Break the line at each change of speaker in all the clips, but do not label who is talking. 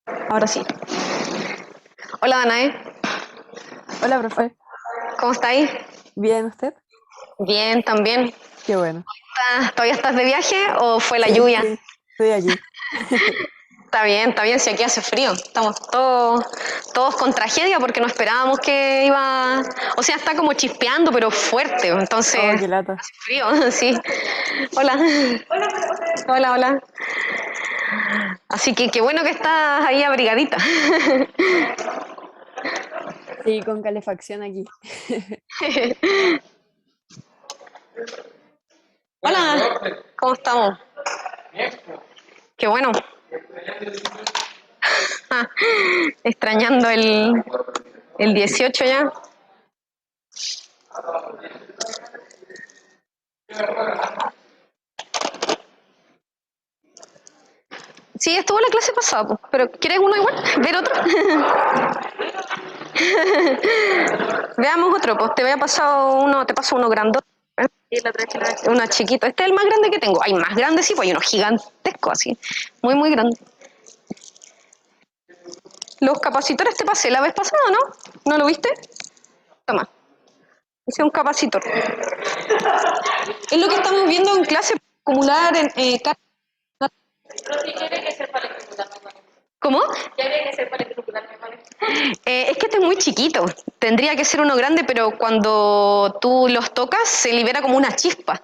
Ahora sí. Hola, Danae.
Hola, profe.
¿Cómo estáis?
¿Bien usted?
Bien, también.
Qué bueno.
¿Todavía estás de viaje o fue la
Sí,
lluvia?
sí, estoy aquí.
Está bien, si aquí hace frío. Estamos todos con tragedia porque no esperábamos que iba. O sea, está como chispeando, pero fuerte.
Oh,
Entonces,
qué lata.
hace frío, sí. Hola. Hola, hola. Así que qué bueno que estás ahí abrigadita.
Sí, con calefacción aquí.
Hola, ¿cómo estamos? Qué bueno. Extrañando el 18 ya. Sí, estuvo la clase pasada, pues, pero ¿quieres uno igual? ¿Ver otro? Veamos otro, pues te había pasado uno, te paso uno grandote. Sí, la otra vez uno chiquito. Este es el más grande que tengo. Hay más grandes, sí, pues hay uno gigantesco así. Muy, muy grande. Los capacitores te pasé la vez pasada, ¿no? ¿No lo viste? Toma. Ese es un capacitor. Es lo que estamos viendo en clase, acumular en ¿Cómo? Es que este es muy chiquito. Tendría que ser uno grande, pero cuando tú los tocas se libera como una chispa.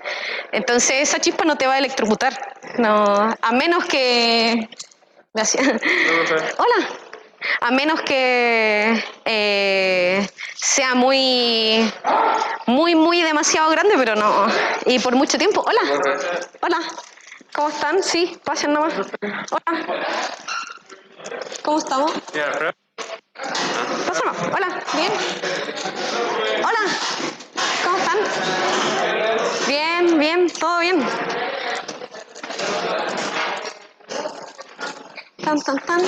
Entonces esa chispa no te va a electrocutar. No, a menos que. Gracias. Hola. A menos que sea muy, muy, muy demasiado grande, pero no. Y por mucho tiempo. Hola. Hola. ¿Cómo están? Sí, pasen nomás. Hola. ¿Cómo estamos? Pásalo. Hola. ¿Bien? Hola. ¿Cómo están? Bien, bien, todo bien. Tan, tan, tan.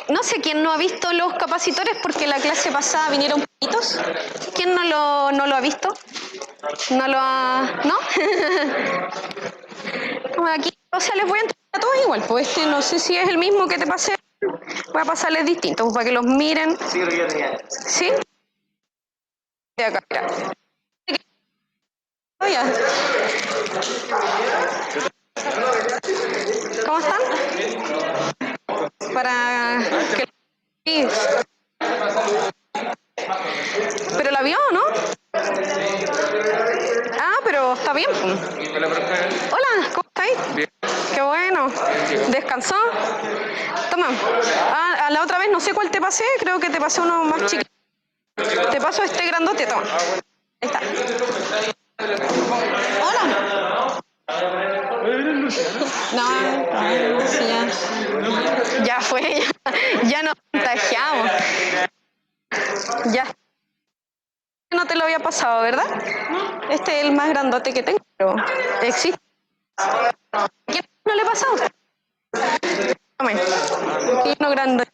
No sé quién no ha visto los capacitores porque la clase pasada vinieron poquitos. ¿Quién no lo ha visto? ¿No lo ha...? ¿No? Como aquí, o sea, les voy a entrar a todos igual, pues este no sé si es el mismo que te pasé. Voy a pasarles distintos pues, para que los miren. ¿Sí? De acá, mira. Oh, ya. ¿Cómo están? Para que... Sí. ¿Pero la vio o no? Ah, pero está bien. Hola, ¿cómo estáis? Qué bueno. ¿Descansó? Toma. Ah, a la otra vez no sé cuál te pasé, creo que te pasé uno más chiquito. Te paso este grandote, toma. Ahí está. Hola. No, sí, ya fue, ya nos contagiamos. Ya no te lo había pasado, ¿verdad? Este es el más grandote que tengo, pero existe. ¿Quién no le ha pasado? Tome. Aquí uno grande.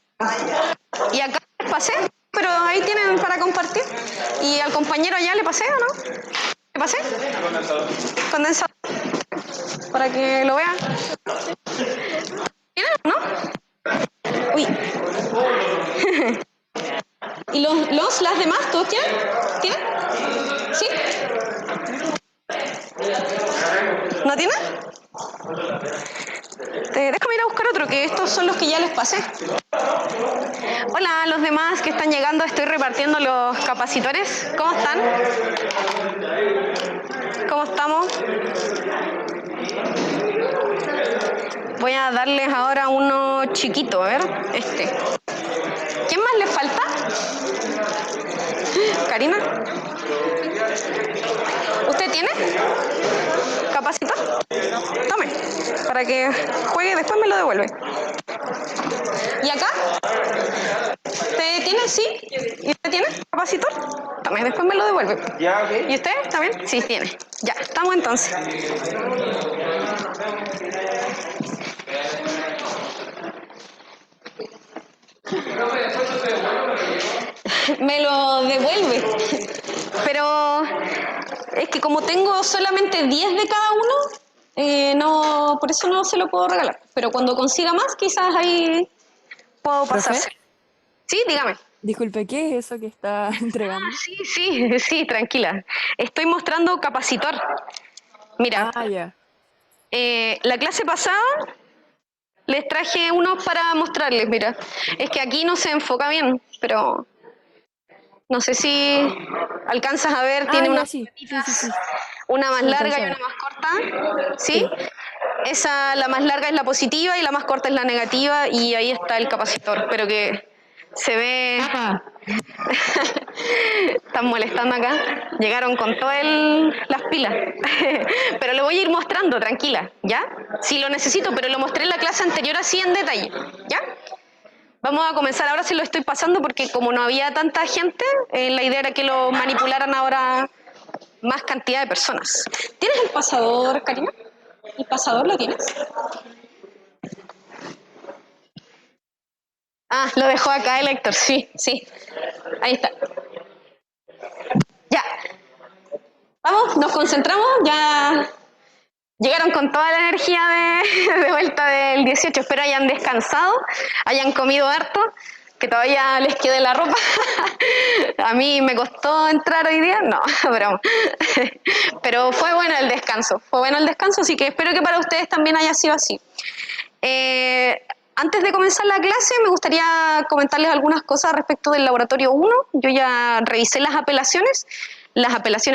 Y acá les pasé, pero ahí tienen para compartir. Y al compañero allá le pasé, ¿o no? ¿Le pasé? Condensado. Para que lo vean. ¿Tienen o no? Uy. ¿Y las demás, todos tienen? ¿Tienen? ¿Sí? ¿No tienen? Déjame ir a buscar otro, que estos son los que ya les pasé. Hola a los demás que están llegando, estoy repartiendo los capacitores. ¿Cómo están? ¿Cómo estamos? Voy a darles ahora uno chiquito, a ver, este. ¿Quién más le falta? ¿Karina? ¿Usted tiene capacitor? Tome, para que juegue y después me lo devuelve. ¿Y acá? ¿Usted tiene? Sí. ¿Y usted tiene capacitor? Tome, después me lo devuelve. Ya, ok. ¿Y usted también? Sí, tiene. Ya, estamos entonces. Me lo devuelve. Pero es que como tengo solamente 10 de cada uno, no, por eso no se lo puedo regalar. Pero cuando consiga más, quizás ahí puedo
¿Profe?
pasar. Sí, dígame.
Disculpe, ¿qué es eso que está entregando?
Sí, tranquila. Estoy mostrando capacitor. Mira,
Ah, ya.
la clase pasada les traje unos para mostrarles, mira. Es que aquí no se enfoca bien, pero no sé si alcanzas a ver,
Ah,
tiene
ya,
unas
sí. Sí, sí,
patitas,
sí.
una más
Sí,
larga
alcanzo
y
a
una
ver.
más corta, ¿sí?
Sí.
Esa, la más larga es la positiva y la más corta es la negativa y ahí está el capacitor, pero que se ve... Están molestando acá. Llegaron con todas las pilas. Pero lo voy a ir mostrando, tranquila, ¿ya? Sí lo necesito, pero lo mostré en la clase anterior así en detalle, ¿ya? Vamos a comenzar, ahora sí lo estoy pasando porque como no había tanta gente, la idea era que lo manipularan ahora más cantidad de personas. ¿Tienes el pasador, Karina? ¿El pasador lo tienes? Ah, lo dejó acá el Héctor, sí, sí. Ahí está. Ya. Vamos, nos concentramos, ya llegaron con toda la energía de vuelta del 18. Espero hayan descansado, hayan comido harto, que todavía les quede la ropa. A mí me costó entrar hoy día, no, broma. Pero fue bueno el descanso, así que espero que para ustedes también haya sido así. Antes de comenzar la clase, me gustaría comentarles algunas cosas respecto del laboratorio 1. Yo ya revisé las apelaciones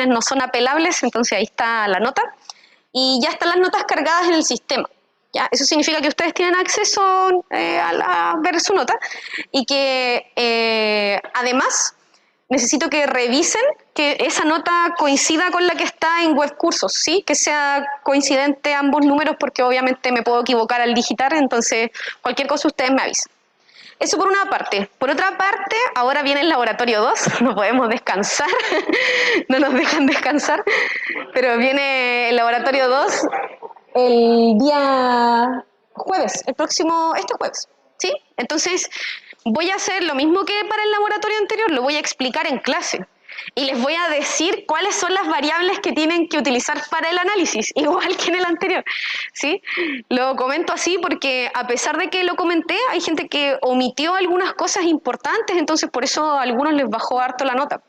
no son apelables, entonces ahí está la nota. Y ya están las notas cargadas en el sistema. ¿Ya? Eso significa que ustedes tienen acceso a ver su nota y que además necesito que revisen que esa nota coincida con la que está en web cursos, ¿sí? Que sea coincidente ambos números porque obviamente me puedo equivocar al digitar, entonces cualquier cosa ustedes me avisan. Eso por una parte. Por otra parte, ahora viene el laboratorio 2, no podemos descansar, no nos dejan descansar, pero viene el laboratorio 2 el día jueves, este jueves, ¿sí? Entonces, voy a hacer lo mismo que para el laboratorio anterior, lo voy a explicar en clase. Y les voy a decir cuáles son las variables que tienen que utilizar para el análisis, igual que en el anterior, ¿sí? Lo comento así porque a pesar de que lo comenté, hay gente que omitió algunas cosas importantes, entonces por eso a algunos les bajó harto la nota.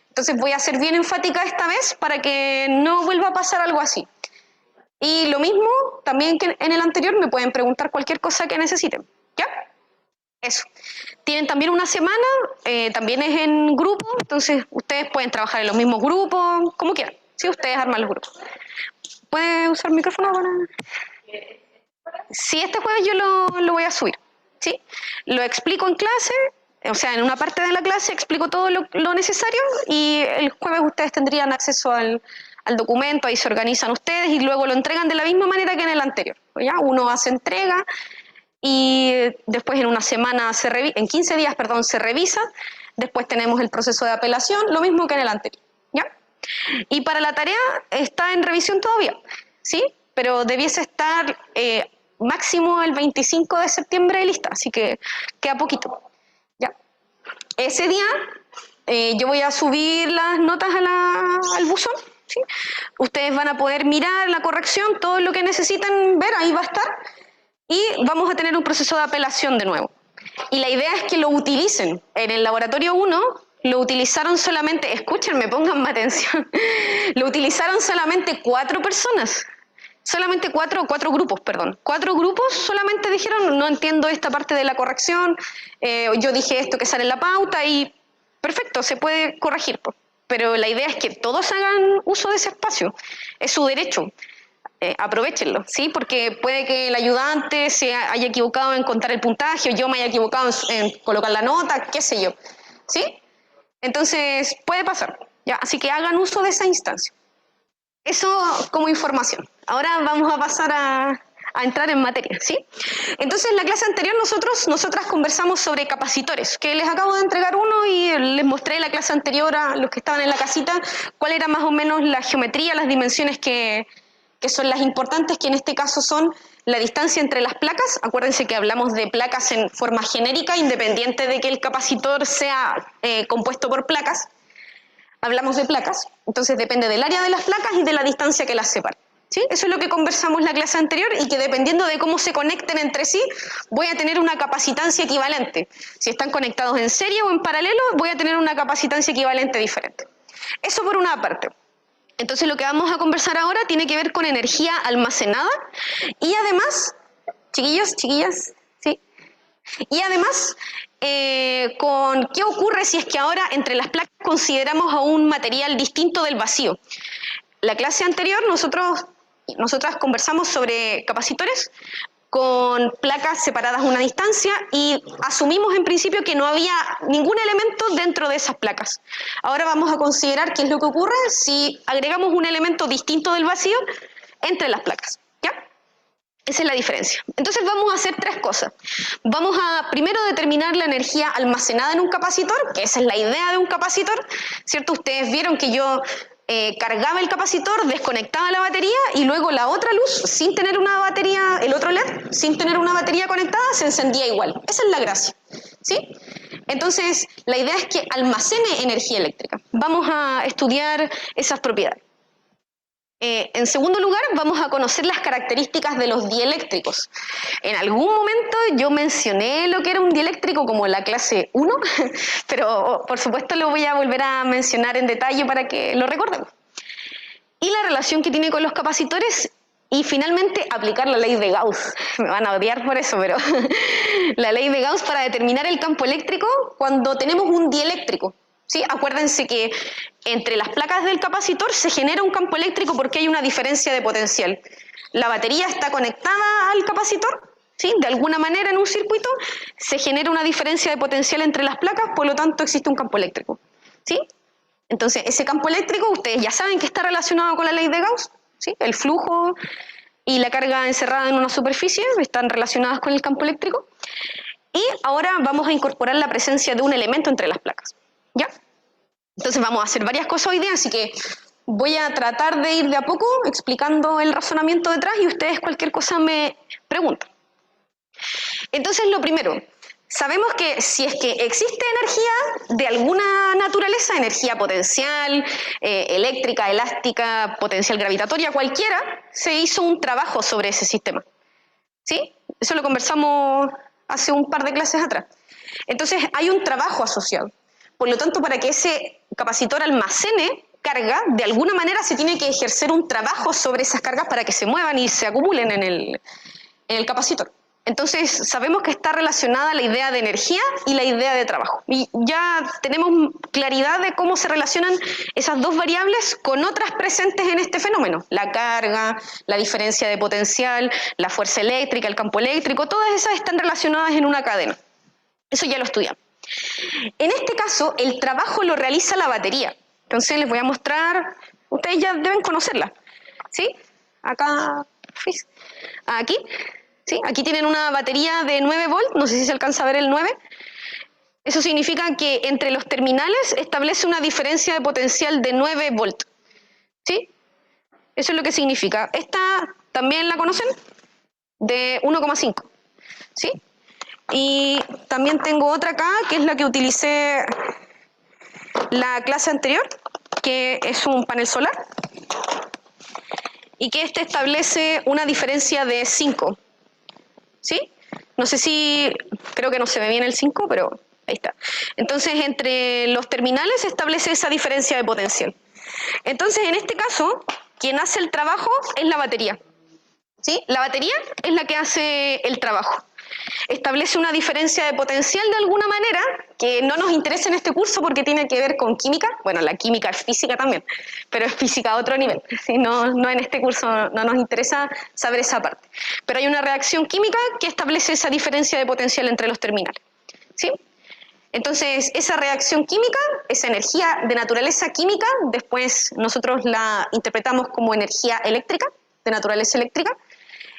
Entonces voy a ser bien enfática esta vez para que no vuelva a pasar algo así. Y lo mismo también que en el anterior, me pueden preguntar cualquier cosa que necesiten, ¿ya? Eso. Tienen también una semana, también es en grupo, entonces ustedes pueden trabajar en los mismos grupos, como quieran, ¿sí? Ustedes arman los grupos. ¿Puede usar el micrófono para...? Sí, este jueves yo lo voy a subir, ¿sí? Lo explico en clase, o sea, en una parte de la clase explico todo lo necesario y el jueves ustedes tendrían acceso al documento, ahí se organizan ustedes y luego lo entregan de la misma manera que en el anterior, ¿ya? Uno hace entrega y después en una semana, en 15 días, perdón, se revisa, después tenemos el proceso de apelación, lo mismo que en el anterior, ¿ya? Y para la tarea está en revisión todavía, ¿sí? Pero debiese estar máximo el 25 de septiembre lista, así que queda poquito, ¿ya? Ese día yo voy a subir las notas al buzón, ¿sí? Ustedes van a poder mirar la corrección, todo lo que necesitan ver, ahí va a estar, y vamos a tener un proceso de apelación de nuevo. Y la idea es que lo utilicen. En el laboratorio 1 lo utilizaron solamente, escúchenme, pónganme atención, lo utilizaron solamente 4 personas. Solamente cuatro grupos, perdón. 4 grupos solamente dijeron, no entiendo esta parte de la corrección, yo dije esto que sale en la pauta y perfecto, se puede corregir. Pero la idea es que todos hagan uso de ese espacio, es su derecho. Aprovéchenlo, ¿sí? Porque puede que el ayudante se haya equivocado en contar el puntaje o yo me haya equivocado en colocar la nota, qué sé yo, ¿sí? Entonces, puede pasar, ¿ya? Así que hagan uso de esa instancia. Eso como información. Ahora vamos a pasar a entrar en materia, ¿sí? Entonces, en la clase anterior nosotras conversamos sobre capacitores, que les acabo de entregar uno y les mostré en la clase anterior a los que estaban en la casita cuál era más o menos la geometría, las dimensiones que son las importantes, que en este caso son la distancia entre las placas. Acuérdense que hablamos de placas en forma genérica, independiente de que el capacitor sea compuesto por placas. Hablamos de placas, entonces depende del área de las placas y de la distancia que las separa, ¿Sí? Eso es lo que conversamos la clase anterior y que dependiendo de cómo se conecten entre sí, voy a tener una capacitancia equivalente. Si están conectados en serie o en paralelo, voy a tener una capacitancia equivalente diferente. Eso por una parte. Entonces lo que vamos a conversar ahora tiene que ver con energía almacenada y además, chiquillos, chiquillas, ¿sí? Y además, con qué ocurre si es que ahora entre las placas consideramos a un material distinto del vacío. La clase anterior nosotras conversamos sobre capacitores con placas separadas a una distancia y asumimos en principio que no había ningún elemento dentro de esas placas. Ahora vamos a considerar qué es lo que ocurre si agregamos un elemento distinto del vacío entre las placas. ¿Ya? Esa es la diferencia. Entonces vamos a hacer tres cosas. Vamos a primero determinar la energía almacenada en un capacitor, que esa es la idea de un capacitor, ¿cierto? Ustedes vieron que yo cargaba el capacitor, desconectaba la batería y luego la otra luz, sin tener una batería, el otro LED, sin tener una batería conectada, se encendía igual. Esa es la gracia, ¿sí? Entonces, la idea es que almacene energía eléctrica. Vamos a estudiar esas propiedades. En segundo lugar, vamos a conocer las características de los dieléctricos. En algún momento yo mencioné lo que era un dieléctrico como en la clase 1, pero por supuesto lo voy a volver a mencionar en detalle para que lo recordemos. Y la relación que tiene con los capacitores y finalmente aplicar la ley de Gauss. Me van a odiar por eso, pero la ley de Gauss para determinar el campo eléctrico cuando tenemos un dieléctrico. ¿Sí? Acuérdense que entre las placas del capacitor se genera un campo eléctrico porque hay una diferencia de potencial. La batería está conectada al capacitor, ¿sí? De alguna manera en un circuito se genera una diferencia de potencial entre las placas, por lo tanto existe un campo eléctrico. ¿Sí? Entonces ese campo eléctrico ustedes ya saben que está relacionado con la ley de Gauss, ¿sí? El flujo y la carga encerrada en una superficie están relacionadas con el campo eléctrico. Y ahora vamos a incorporar la presencia de un elemento entre las placas. ¿Ya? Entonces vamos a hacer varias cosas hoy día, así que voy a tratar de ir de a poco explicando el razonamiento detrás y ustedes cualquier cosa me preguntan. Entonces lo primero, sabemos que si es que existe energía de alguna naturaleza, energía potencial, eléctrica, elástica, potencial gravitatoria, cualquiera, se hizo un trabajo sobre ese sistema. ¿Sí? Eso lo conversamos hace un par de clases atrás. Entonces hay un trabajo asociado. Por lo tanto, para que ese capacitor almacene carga, de alguna manera se tiene que ejercer un trabajo sobre esas cargas para que se muevan y se acumulen en el capacitor. Entonces, sabemos que está relacionada la idea de energía y la idea de trabajo. Y ya tenemos claridad de cómo se relacionan esas dos variables con otras presentes en este fenómeno. La carga, la diferencia de potencial, la fuerza eléctrica, el campo eléctrico, todas esas están relacionadas en una cadena. Eso ya lo estudiamos. En este caso, el trabajo lo realiza la batería. Entonces les voy a mostrar, ustedes ya deben conocerla, ¿sí? Acá, aquí, ¿sí? Aquí tienen una batería de 9 volts, no sé si se alcanza a ver el 9. Eso significa que entre los terminales establece una diferencia de potencial de 9 volts, ¿sí? Eso es lo que significa. Esta también la conocen, de 1,5, ¿sí? Y también tengo otra acá, que es la que utilicé la clase anterior, que es un panel solar, y que este establece una diferencia de 5, ¿sí? No sé si, creo que no se ve bien el 5, pero ahí está. Entonces, entre los terminales se establece esa diferencia de potencial. Entonces, en este caso, quien hace el trabajo es la batería, ¿sí? La batería es la que hace el trabajo. Establece una diferencia de potencial de alguna manera que no nos interesa en este curso porque tiene que ver con química. Bueno, la química es física también, pero es física a otro nivel. ¿Sí? No en este curso no nos interesa saber esa parte. Pero hay una reacción química que establece esa diferencia de potencial entre los terminales. ¿Sí? Entonces, esa reacción química, esa energía de naturaleza química, después nosotros la interpretamos como energía eléctrica, de naturaleza eléctrica,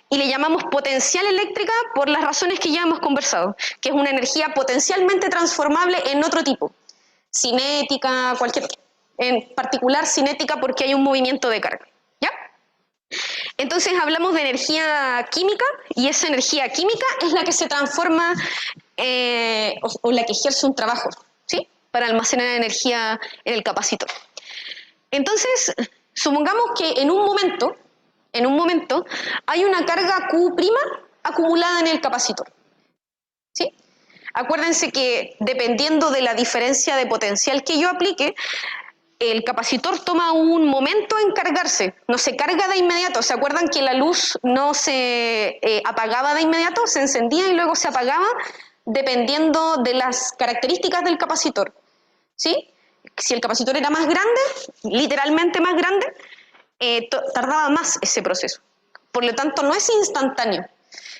y le llamamos potencial eléctrica por las razones que ya hemos conversado, que es una energía potencialmente transformable en otro tipo, cinética, cualquier otro. En particular cinética porque hay un movimiento de carga, ¿ya? Entonces hablamos de energía química y esa energía química es la que se transforma o la que ejerce un trabajo, ¿sí? Para almacenar energía en el capacitor. Entonces, supongamos que en un momento en un momento, hay una carga Q' acumulada en el capacitor. ¿Sí? Acuérdense que dependiendo de la diferencia de potencial que yo aplique, el capacitor toma un momento en cargarse, no se carga de inmediato. ¿Se acuerdan que la luz no se apagaba de inmediato? Se encendía y luego se apagaba dependiendo de las características del capacitor. ¿Sí? Si el capacitor era más grande, literalmente más grande, tardaba más ese proceso. Por lo tanto, no es instantáneo.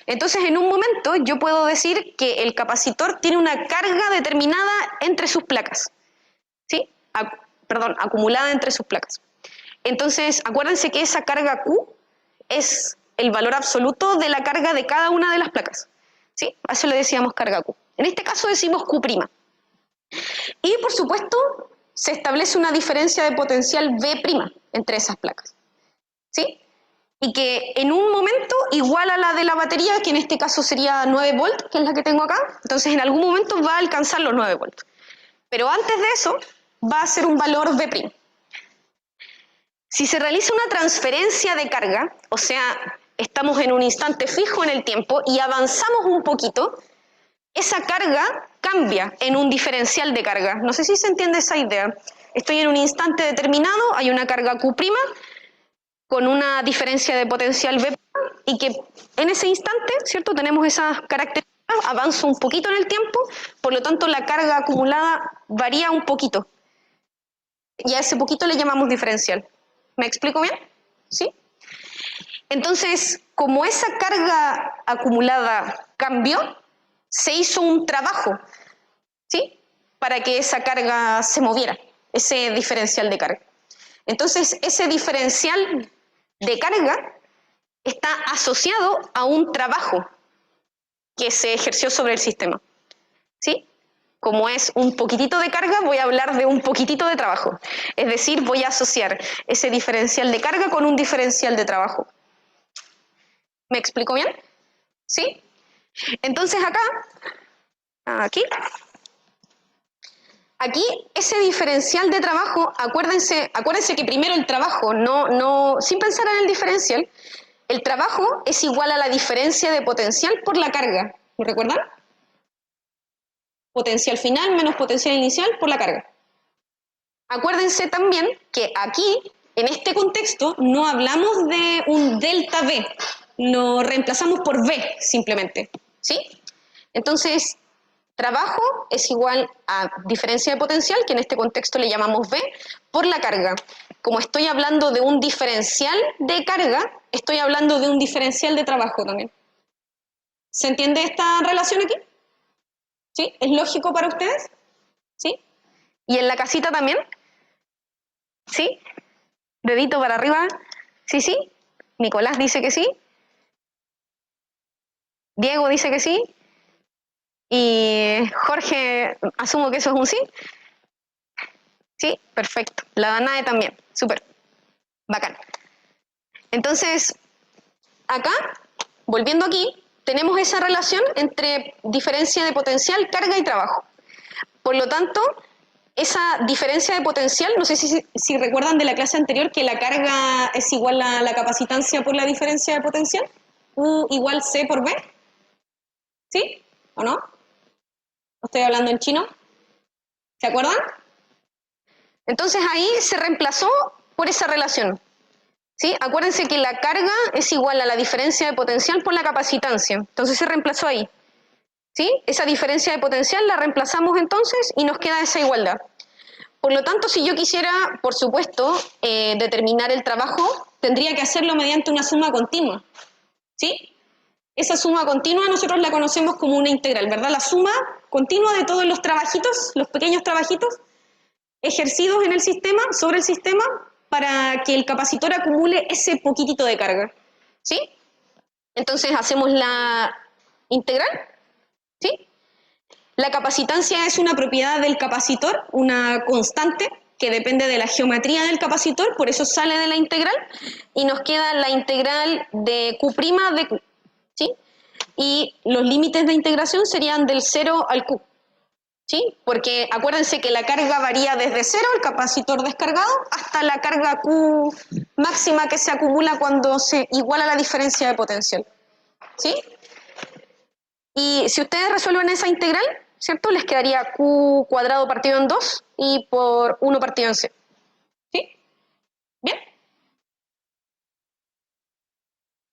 Entonces, en un momento yo puedo decir que el capacitor tiene una carga determinada entre sus placas. ¿Sí? Acumulada entre sus placas. Entonces, acuérdense que esa carga Q es el valor absoluto de la carga de cada una de las placas. ¿Sí? A eso le decíamos carga Q. En este caso decimos Q'. Y, por supuesto, se establece una diferencia de potencial V' entre esas placas. ¿Sí? Y que en un momento igual a la de la batería, que en este caso sería 9 volts, que es la que tengo acá, entonces en algún momento va a alcanzar los 9 volts. Pero antes de eso va a ser un valor V'. Si se realiza una transferencia de carga, o sea, estamos en un instante fijo en el tiempo y avanzamos un poquito, esa carga cambia en un diferencial de carga. No sé si se entiende esa idea. Estoy en un instante determinado, hay una carga Q' con una diferencia de potencial V', y que en ese instante, ¿cierto?, tenemos esas características, avanzo un poquito en el tiempo, por lo tanto la carga acumulada varía un poquito. Y a ese poquito le llamamos diferencial. ¿Me explico bien? ¿Sí? Entonces, como esa carga acumulada cambió, se hizo un trabajo, ¿sí?, para que esa carga se moviera, ese diferencial de carga. Entonces, ese diferencial de carga está asociado a un trabajo que se ejerció sobre el sistema. ¿Sí? Como es un poquitito de carga, voy a hablar de un poquitito de trabajo. Es decir, voy a asociar ese diferencial de carga con un diferencial de trabajo. ¿Me explico bien? ¿Sí? Entonces aquí ese diferencial de trabajo, acuérdense que primero el trabajo, sin pensar en el diferencial, el trabajo es igual a la diferencia de potencial por la carga. ¿Lo recuerdan? Potencial final menos potencial inicial por la carga. Acuérdense también que aquí, en este contexto, no hablamos de un delta V, lo reemplazamos por V simplemente. ¿Sí? Entonces, trabajo es igual a diferencia de potencial, que en este contexto le llamamos V, por la carga. Como estoy hablando de un diferencial de carga, estoy hablando de un diferencial de trabajo también. ¿Se entiende esta relación aquí? ¿Sí? ¿Es lógico para ustedes? ¿Sí? ¿Y en la casita también? ¿Sí? Dedito para arriba. ¿Sí, sí? Nicolás dice que sí. Diego dice que sí. Y Jorge, asumo que eso es un sí. Sí, perfecto. La Danae también. Súper. Bacán. Entonces, acá, volviendo aquí, tenemos esa relación entre diferencia de potencial, carga y trabajo. Por lo tanto, esa diferencia de potencial, no sé si recuerdan de la clase anterior que la carga es igual a la capacitancia por la diferencia de potencial, U igual C por B, ¿sí? ¿O no? ¿Estoy hablando en chino? ¿Se acuerdan? Entonces ahí se reemplazó por esa relación, ¿sí? Acuérdense que la carga es igual a la diferencia de potencial por la capacitancia, entonces se reemplazó ahí, ¿sí? Esa diferencia de potencial la reemplazamos entonces y nos queda esa igualdad. Por lo tanto, si yo quisiera, por supuesto, determinar el trabajo, tendría que hacerlo mediante una suma continua, ¿sí? Esa suma continua nosotros la conocemos como una integral, ¿verdad? La suma continua de todos los trabajitos, los pequeños trabajitos ejercidos en el sistema, sobre el sistema, para que el capacitor acumule ese poquitito de carga, ¿sí? Entonces hacemos la integral, ¿sí? La capacitancia es una propiedad del capacitor, una constante que depende de la geometría del capacitor, por eso sale de la integral, y nos queda la integral de Q' de Q, ¿sí? Y los límites de integración serían del 0 al Q, ¿Sí? Porque acuérdense que la carga varía desde cero, el capacitor descargado, hasta la carga Q máxima que se acumula cuando se iguala la diferencia de potencial. ¿Sí? Y si ustedes resuelven esa integral, ¿cierto? Les quedaría Q cuadrado partido en 2 y por 1 partido en C. ¿Sí? ¿Bien?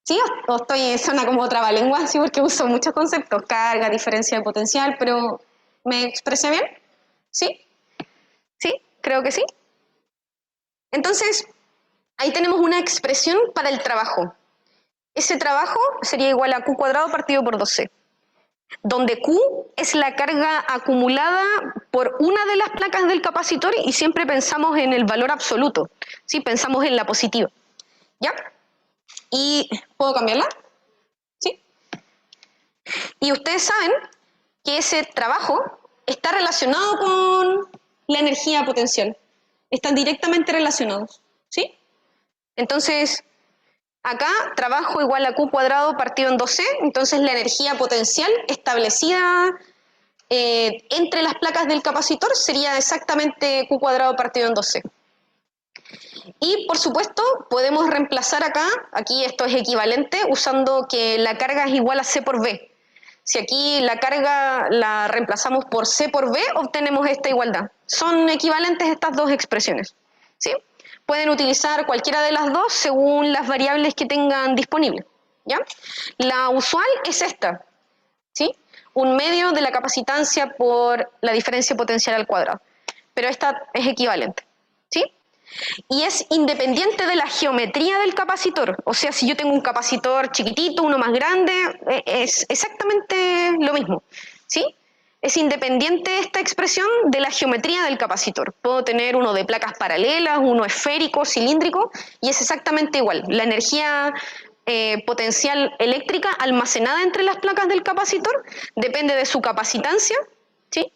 ¿Sí? ¿O estoy, suena como trabalengua? Sí, porque uso muchos conceptos, carga, diferencia de potencial, pero ¿me expresé bien? ¿Sí? ¿Sí? Creo que sí. Entonces, ahí tenemos una expresión para el trabajo. Ese trabajo sería igual a Q cuadrado partido por 2C, donde Q es la carga acumulada por una de las placas del capacitor y siempre pensamos en el valor absoluto, ¿sí? Pensamos en la positiva. ¿Ya? ¿Y puedo cambiarla? ¿Sí? Y ustedes saben que ese trabajo está relacionado con la energía potencial. Están directamente relacionados. ¿Sí? Entonces, acá trabajo igual a Q cuadrado partido en 2C, entonces la energía potencial establecida entre las placas del capacitor sería exactamente Q cuadrado partido en 2C. Y por supuesto podemos reemplazar acá, aquí esto es equivalente, usando que la carga es igual a C por V. Si aquí la carga la reemplazamos por C por V, obtenemos esta igualdad. Son equivalentes estas dos expresiones. ¿Sí? Pueden utilizar cualquiera de las dos según las variables que tengan disponibles. ¿Ya? La usual es esta, ¿sí? Un medio de la capacitancia por la diferencia potencial al cuadrado. Pero esta es equivalente. ¿Sí? Y es independiente de la geometría del capacitor. O sea, si yo tengo un capacitor chiquitito, uno más grande, es exactamente lo mismo. ¿Sí? Es independiente esta expresión de la geometría del capacitor. Puedo tener uno de placas paralelas, uno esférico, cilíndrico, y es exactamente igual. La energía potencial eléctrica almacenada entre las placas del capacitor depende de su capacitancia, ¿sí?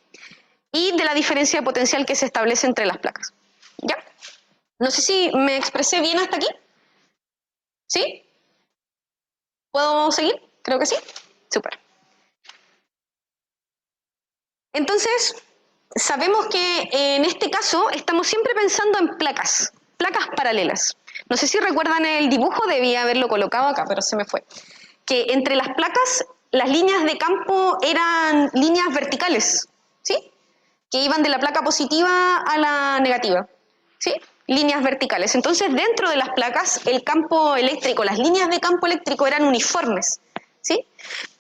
Y de la diferencia de potencial que se establece entre las placas. ¿Ya? No sé si me expresé bien hasta aquí. ¿Sí? ¿Puedo seguir? Creo que sí. Súper. Entonces, sabemos que en este caso estamos siempre pensando en placas, placas paralelas. No sé si recuerdan el dibujo, debía haberlo colocado acá, pero se me fue. Que entre las placas, las líneas de campo eran líneas verticales, ¿sí? Que iban de la placa positiva a la negativa, ¿sí? Líneas verticales. Entonces, dentro de las placas, el campo eléctrico, las líneas de campo eléctrico eran uniformes, ¿sí?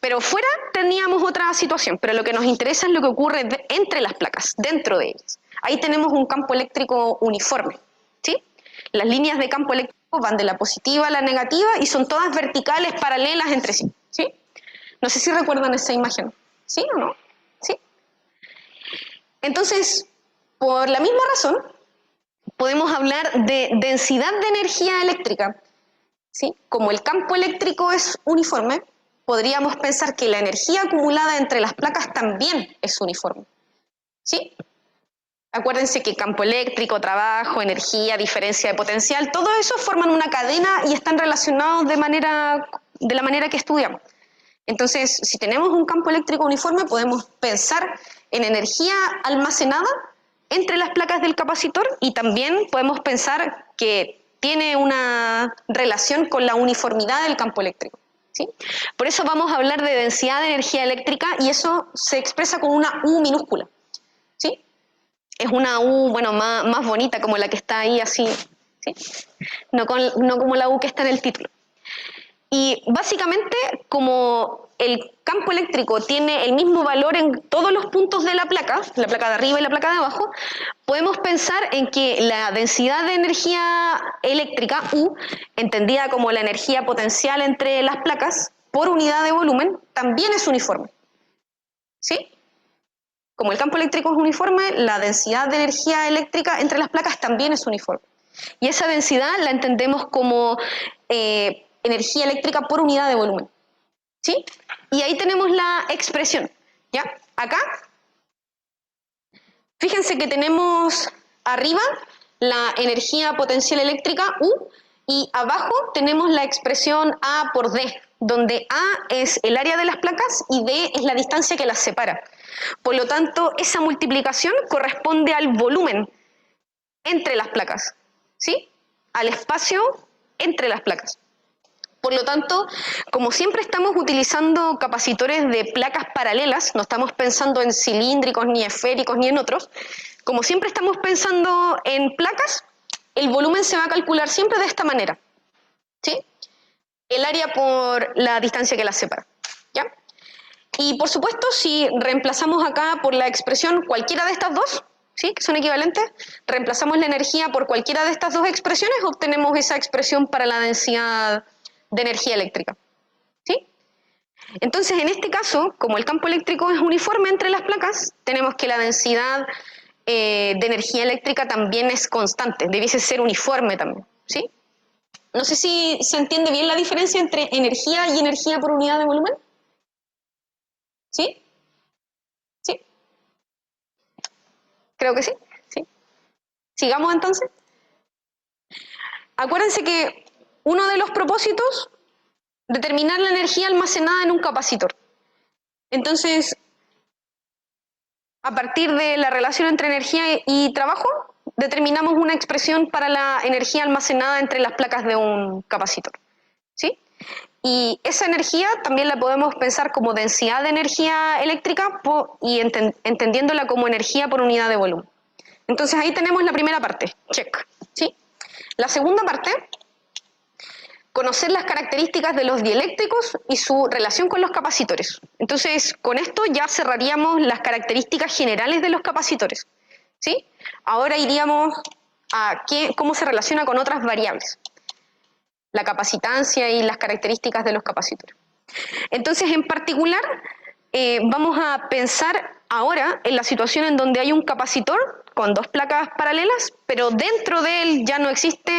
Pero fuera teníamos otra situación, pero lo que nos interesa es lo que ocurre entre las placas, dentro de ellas. Ahí tenemos un campo eléctrico uniforme, ¿sí? Las líneas de campo eléctrico van de la positiva a la negativa y son todas verticales, paralelas entre sí, ¿sí? No sé si recuerdan esa imagen, ¿sí o no? ¿Sí? Entonces, por la misma razón, podemos hablar de densidad de energía eléctrica, ¿sí? Como el campo eléctrico es uniforme, podríamos pensar que la energía acumulada entre las placas también es uniforme, ¿sí? Acuérdense que campo eléctrico, trabajo, energía, diferencia de potencial, todo eso forman una cadena y están relacionados de la manera que estudiamos. Entonces, si tenemos un campo eléctrico uniforme, podemos pensar en energía almacenada entre las placas del capacitor y también podemos pensar que tiene una relación con la uniformidad del campo eléctrico, ¿sí? Por eso vamos a hablar de densidad de energía eléctrica y eso se expresa con una U minúscula, ¿sí? Es una U, bueno, más bonita, como la que está ahí así, ¿sí? No como la U que está en el título. Y básicamente, como el campo eléctrico tiene el mismo valor en todos los puntos de la placa de arriba y la placa de abajo, podemos pensar en que la densidad de energía eléctrica, U, entendida como la energía potencial entre las placas, por unidad de volumen, también es uniforme. ¿Sí? Como el campo eléctrico es uniforme, la densidad de energía eléctrica entre las placas también es uniforme. Y esa densidad la entendemos como energía eléctrica por unidad de volumen, ¿sí? Y ahí tenemos la expresión, ¿ya? Acá, fíjense que tenemos arriba la energía potencial eléctrica, U, y abajo tenemos la expresión A por D, donde A es el área de las placas y D es la distancia que las separa. Por lo tanto, esa multiplicación corresponde al volumen entre las placas, ¿sí? Al espacio entre las placas. Por lo tanto, como siempre estamos utilizando capacitores de placas paralelas, no estamos pensando en cilíndricos, ni esféricos, ni en otros, como siempre estamos pensando en placas, el volumen se va a calcular siempre de esta manera, ¿sí? El área por la distancia que las separa, ¿ya? Y por supuesto, si reemplazamos acá por la expresión cualquiera de estas dos, ¿sí? Que son equivalentes, reemplazamos la energía por cualquiera de estas dos expresiones, obtenemos esa expresión para la densidad de energía eléctrica, ¿sí? Entonces, en este caso, como el campo eléctrico es uniforme entre las placas, tenemos que la densidad de energía eléctrica también es constante, debiese ser uniforme también, ¿sí? No sé si se entiende bien la diferencia entre energía y energía por unidad de volumen. ¿Sí? ¿Sí? Creo que sí. ¿Sí? Sigamos entonces. Acuérdense que uno de los propósitos, determinar la energía almacenada en un capacitor. Entonces, a partir de la relación entre energía y trabajo, determinamos una expresión para la energía almacenada entre las placas de un capacitor, ¿sí? Y esa energía también la podemos pensar como densidad de energía eléctrica y entendiéndola como energía por unidad de volumen. Entonces ahí tenemos la primera parte, check, ¿sí? La segunda parte, conocer las características de los dieléctricos y su relación con los capacitores. Entonces, con esto ya cerraríamos las características generales de los capacitores, ¿sí? Ahora iríamos a cómo se relaciona con otras variables, la capacitancia y las características de los capacitores. Entonces, en particular, vamos a pensar ahora en la situación en donde hay un capacitor con dos placas paralelas, pero dentro de él ya no existe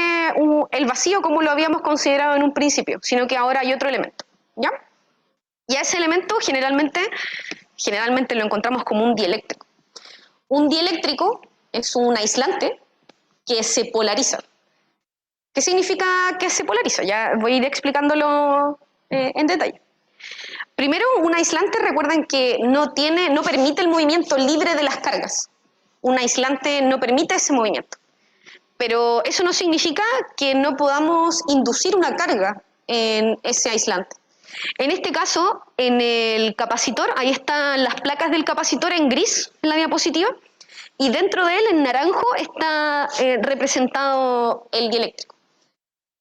el vacío como lo habíamos considerado en un principio, sino que ahora hay otro elemento, ¿ya? Y a ese elemento generalmente lo encontramos como un dieléctrico. Un dieléctrico es un aislante que se polariza. ¿Qué significa que se polariza? Ya voy a ir explicándolo en detalle. Primero, un aislante, recuerden que no permite el movimiento libre de las cargas. Un aislante no permite ese movimiento. Pero eso no significa que no podamos inducir una carga en ese aislante. En este caso, en el capacitor, ahí están las placas del capacitor en gris en la diapositiva, y dentro de él, en naranjo, está representado el dieléctrico.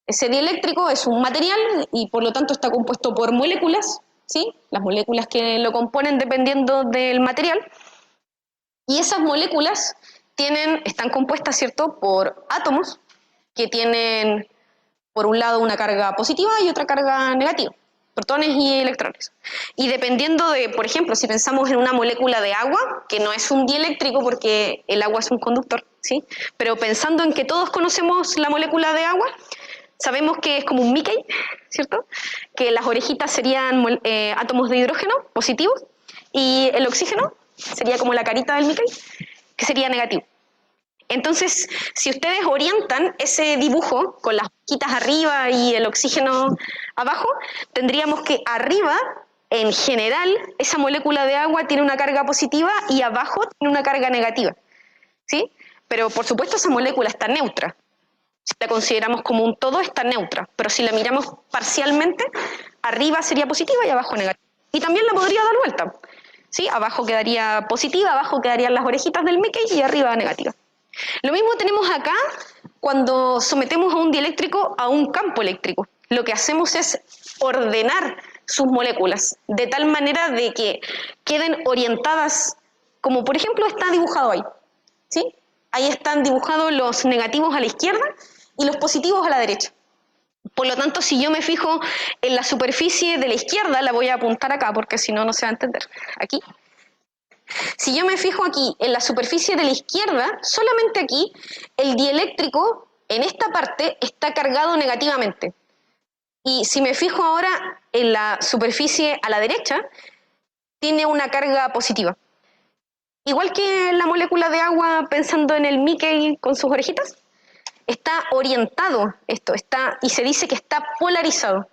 Ese dieléctrico es un material y por lo tanto está compuesto por moléculas, ¿sí? Las moléculas que lo componen dependiendo del material. Y esas moléculas están compuestas, ¿cierto?, por átomos que tienen, por un lado, una carga positiva y otra carga negativa, protones y electrones. Y dependiendo de, por ejemplo, si pensamos en una molécula de agua, que no es un dieléctrico porque el agua es un conductor, ¿sí? Pero pensando en que todos conocemos la molécula de agua, sabemos que es como un Mickey, ¿cierto? Que las orejitas serían átomos de hidrógeno positivos y el oxígeno sería como la carita del Mickey, que sería negativo. Entonces, si ustedes orientan ese dibujo con las hojitas arriba y el oxígeno abajo, tendríamos que arriba, en general, esa molécula de agua tiene una carga positiva y abajo tiene una carga negativa, ¿sí? Pero por supuesto esa molécula está neutra. Si la consideramos como un todo, está neutra, pero si la miramos parcialmente, arriba sería positiva y abajo negativa. Y también la podría dar vuelta, ¿sí? Abajo quedaría positiva, abajo quedarían las orejitas del Mickey y arriba negativa. Lo mismo tenemos acá cuando sometemos a un dieléctrico a un campo eléctrico. Lo que hacemos es ordenar sus moléculas de tal manera de que queden orientadas, como por ejemplo está dibujado ahí, ¿sí? Ahí están dibujados los negativos a la izquierda y los positivos a la derecha. Por lo tanto, si yo me fijo en la superficie de la izquierda, la voy a apuntar acá porque si no, no se va a entender. Aquí. Si yo me fijo aquí en la superficie de la izquierda, solamente aquí, el dieléctrico en esta parte está cargado negativamente. Y si me fijo ahora en la superficie a la derecha, tiene una carga positiva. Igual que la molécula de agua, pensando en el Mickey con sus orejitas, está orientado esto, y se dice que está polarizado.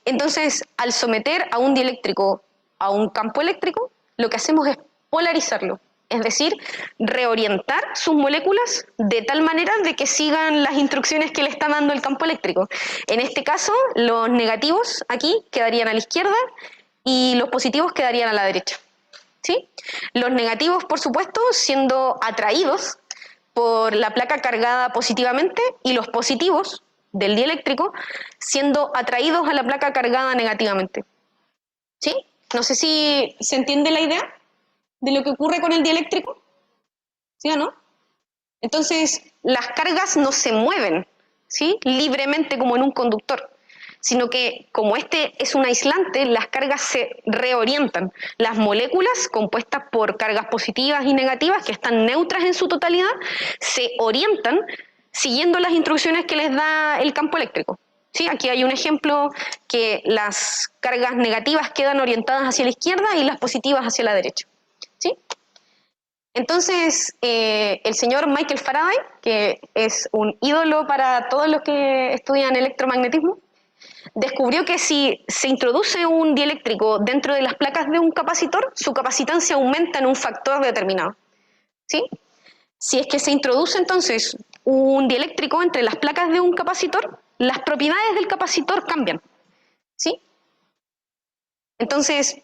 Entonces, al someter a un dieléctrico a un campo eléctrico, lo que hacemos es polarizarlo, es decir, reorientar sus moléculas de tal manera de que sigan las instrucciones que le está dando el campo eléctrico. En este caso, los negativos aquí quedarían a la izquierda y los positivos quedarían a la derecha. ¿Sí? Los negativos, por supuesto, siendo atraídos por la placa cargada positivamente y los positivos del dieléctrico siendo atraídos a la placa cargada negativamente. ¿Sí? No sé si se entiende la idea de lo que ocurre con el dieléctrico. ¿Sí o no? Entonces, las cargas no se mueven, ¿sí?, libremente como en un conductor, sino que como este es un aislante, las cargas se reorientan. Las moléculas compuestas por cargas positivas y negativas, que están neutras en su totalidad, se orientan siguiendo las instrucciones que les da el campo eléctrico. ¿Sí? Aquí hay un ejemplo que las cargas negativas quedan orientadas hacia la izquierda y las positivas hacia la derecha. ¿Sí? Entonces, el señor Michael Faraday, que es un ídolo para todos los que estudian electromagnetismo, descubrió que si se introduce un dieléctrico dentro de las placas de un capacitor, su capacitancia aumenta en un factor determinado. ¿Sí? Si es que se introduce entonces un dieléctrico entre las placas de un capacitor, las propiedades del capacitor cambian. ¿Sí? Entonces,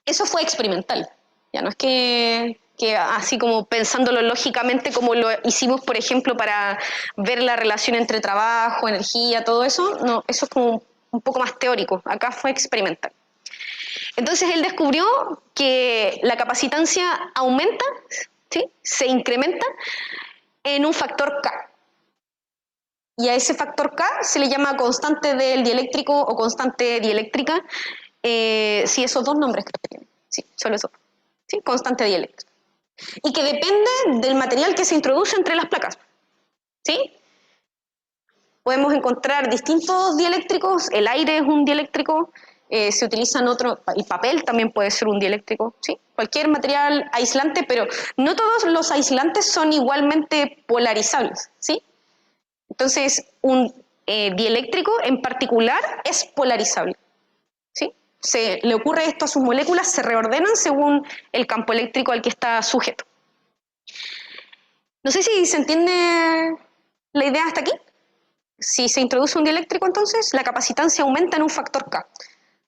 eso fue experimental. Ya no es que así como pensándolo lógicamente como lo hicimos, por ejemplo, para ver la relación entre trabajo, energía, todo eso, no, eso es como un poco más teórico, acá fue experimental. Entonces él descubrió que la capacitancia aumenta, ¿sí?, se incrementa en un factor K. Y a ese factor K se le llama constante del dieléctrico o constante dieléctrica. Sí, esos dos nombres creo que tiene. Sí, solo esos. ¿Sí? Constante dieléctrica. Y que depende del material que se introduce entre las placas. ¿Sí? Podemos encontrar distintos dieléctricos, el aire es un dieléctrico, se utilizan otros, el papel también puede ser un dieléctrico, ¿sí? Cualquier material aislante, pero no todos los aislantes son igualmente polarizables, ¿sí? Entonces, un dieléctrico en particular es polarizable, ¿sí? Se le ocurre esto a sus moléculas, se reordenan según el campo eléctrico al que está sujeto. No sé si se entiende la idea hasta aquí. Si se introduce un dieléctrico, entonces, la capacitancia aumenta en un factor K,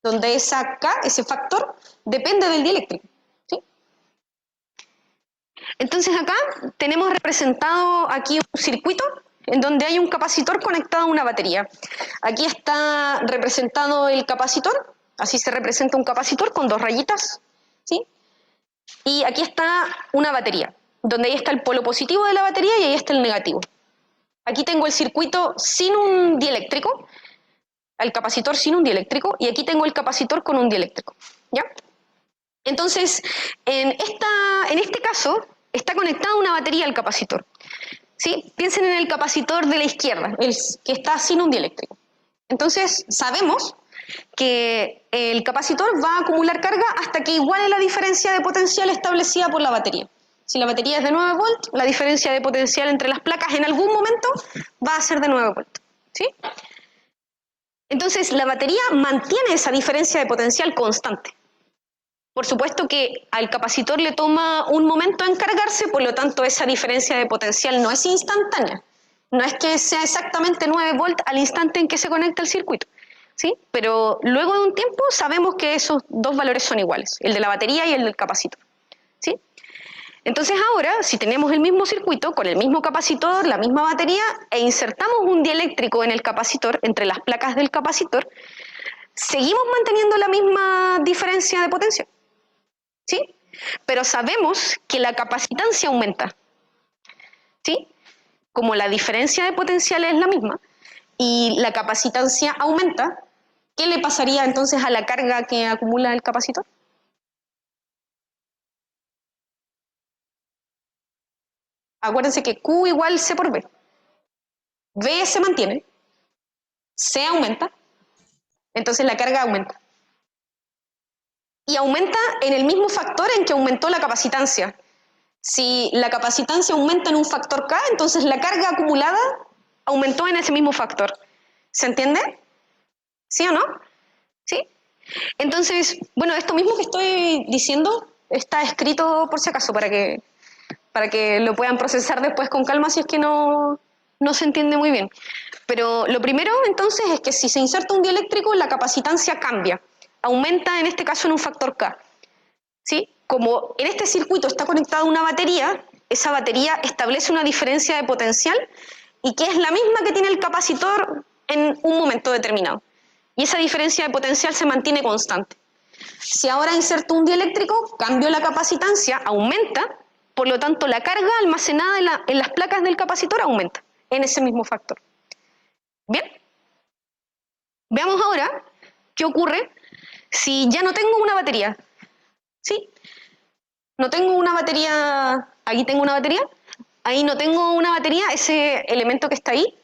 donde esa K, ese factor, depende del dieléctrico. ¿Sí? Entonces acá tenemos representado aquí un circuito en donde hay un capacitor conectado a una batería. Aquí está representado el capacitor, así se representa un capacitor con dos rayitas, ¿sí? Y aquí está una batería, donde ahí está el polo positivo de la batería y ahí está el negativo. Aquí tengo el circuito sin un dieléctrico, el capacitor sin un dieléctrico, y aquí tengo el capacitor con un dieléctrico. ¿Ya? Entonces, en este caso, está conectada una batería al capacitor. ¿Sí? Piensen en el capacitor de la izquierda, el que está sin un dieléctrico. Entonces, sabemos que el capacitor va a acumular carga hasta que iguale la diferencia de potencial establecida por la batería. Si la batería es de 9 volts, la diferencia de potencial entre las placas en algún momento va a ser de 9 volts. ¿Sí? Entonces, la batería mantiene esa diferencia de potencial constante. Por supuesto que al capacitor le toma un momento en cargarse, por lo tanto esa diferencia de potencial no es instantánea. No es que sea exactamente 9 volts al instante en que se conecta el circuito, ¿sí? Pero luego de un tiempo sabemos que esos dos valores son iguales, el de la batería y el del capacitor, ¿sí? Entonces ahora, si tenemos el mismo circuito, con el mismo capacitor, la misma batería, e insertamos un dieléctrico en el capacitor, entre las placas del capacitor, seguimos manteniendo la misma diferencia de potencial, ¿sí? Pero sabemos que la capacitancia aumenta, ¿sí? Como la diferencia de potencial es la misma y la capacitancia aumenta, ¿qué le pasaría entonces a la carga que acumula el capacitor? Acuérdense que Q igual C por B. B se mantiene, C aumenta, entonces la carga aumenta. Y aumenta en el mismo factor en que aumentó la capacitancia. Si la capacitancia aumenta en un factor K, entonces la carga acumulada aumentó en ese mismo factor. ¿Se entiende? ¿Sí o no? ¿Sí? Entonces, bueno, esto mismo que estoy diciendo está escrito por si acaso, para que lo puedan procesar después con calma si es que no se entiende muy bien. Pero lo primero entonces es que si se inserta un dieléctrico, la capacitancia cambia, aumenta en este caso en un factor K. ¿Sí? Como en este circuito está conectada una batería, esa batería establece una diferencia de potencial y que es la misma que tiene el capacitor en un momento determinado. Y esa diferencia de potencial se mantiene constante. Si ahora inserto un dieléctrico, cambio la capacitancia, aumenta, por lo tanto la carga almacenada en las placas del capacitor aumenta en ese mismo factor. Bien, veamos ahora qué ocurre si ya no tengo una batería. ¿Sí? No tengo una batería, aquí tengo una batería, ahí no tengo una batería, ese elemento que está ahí.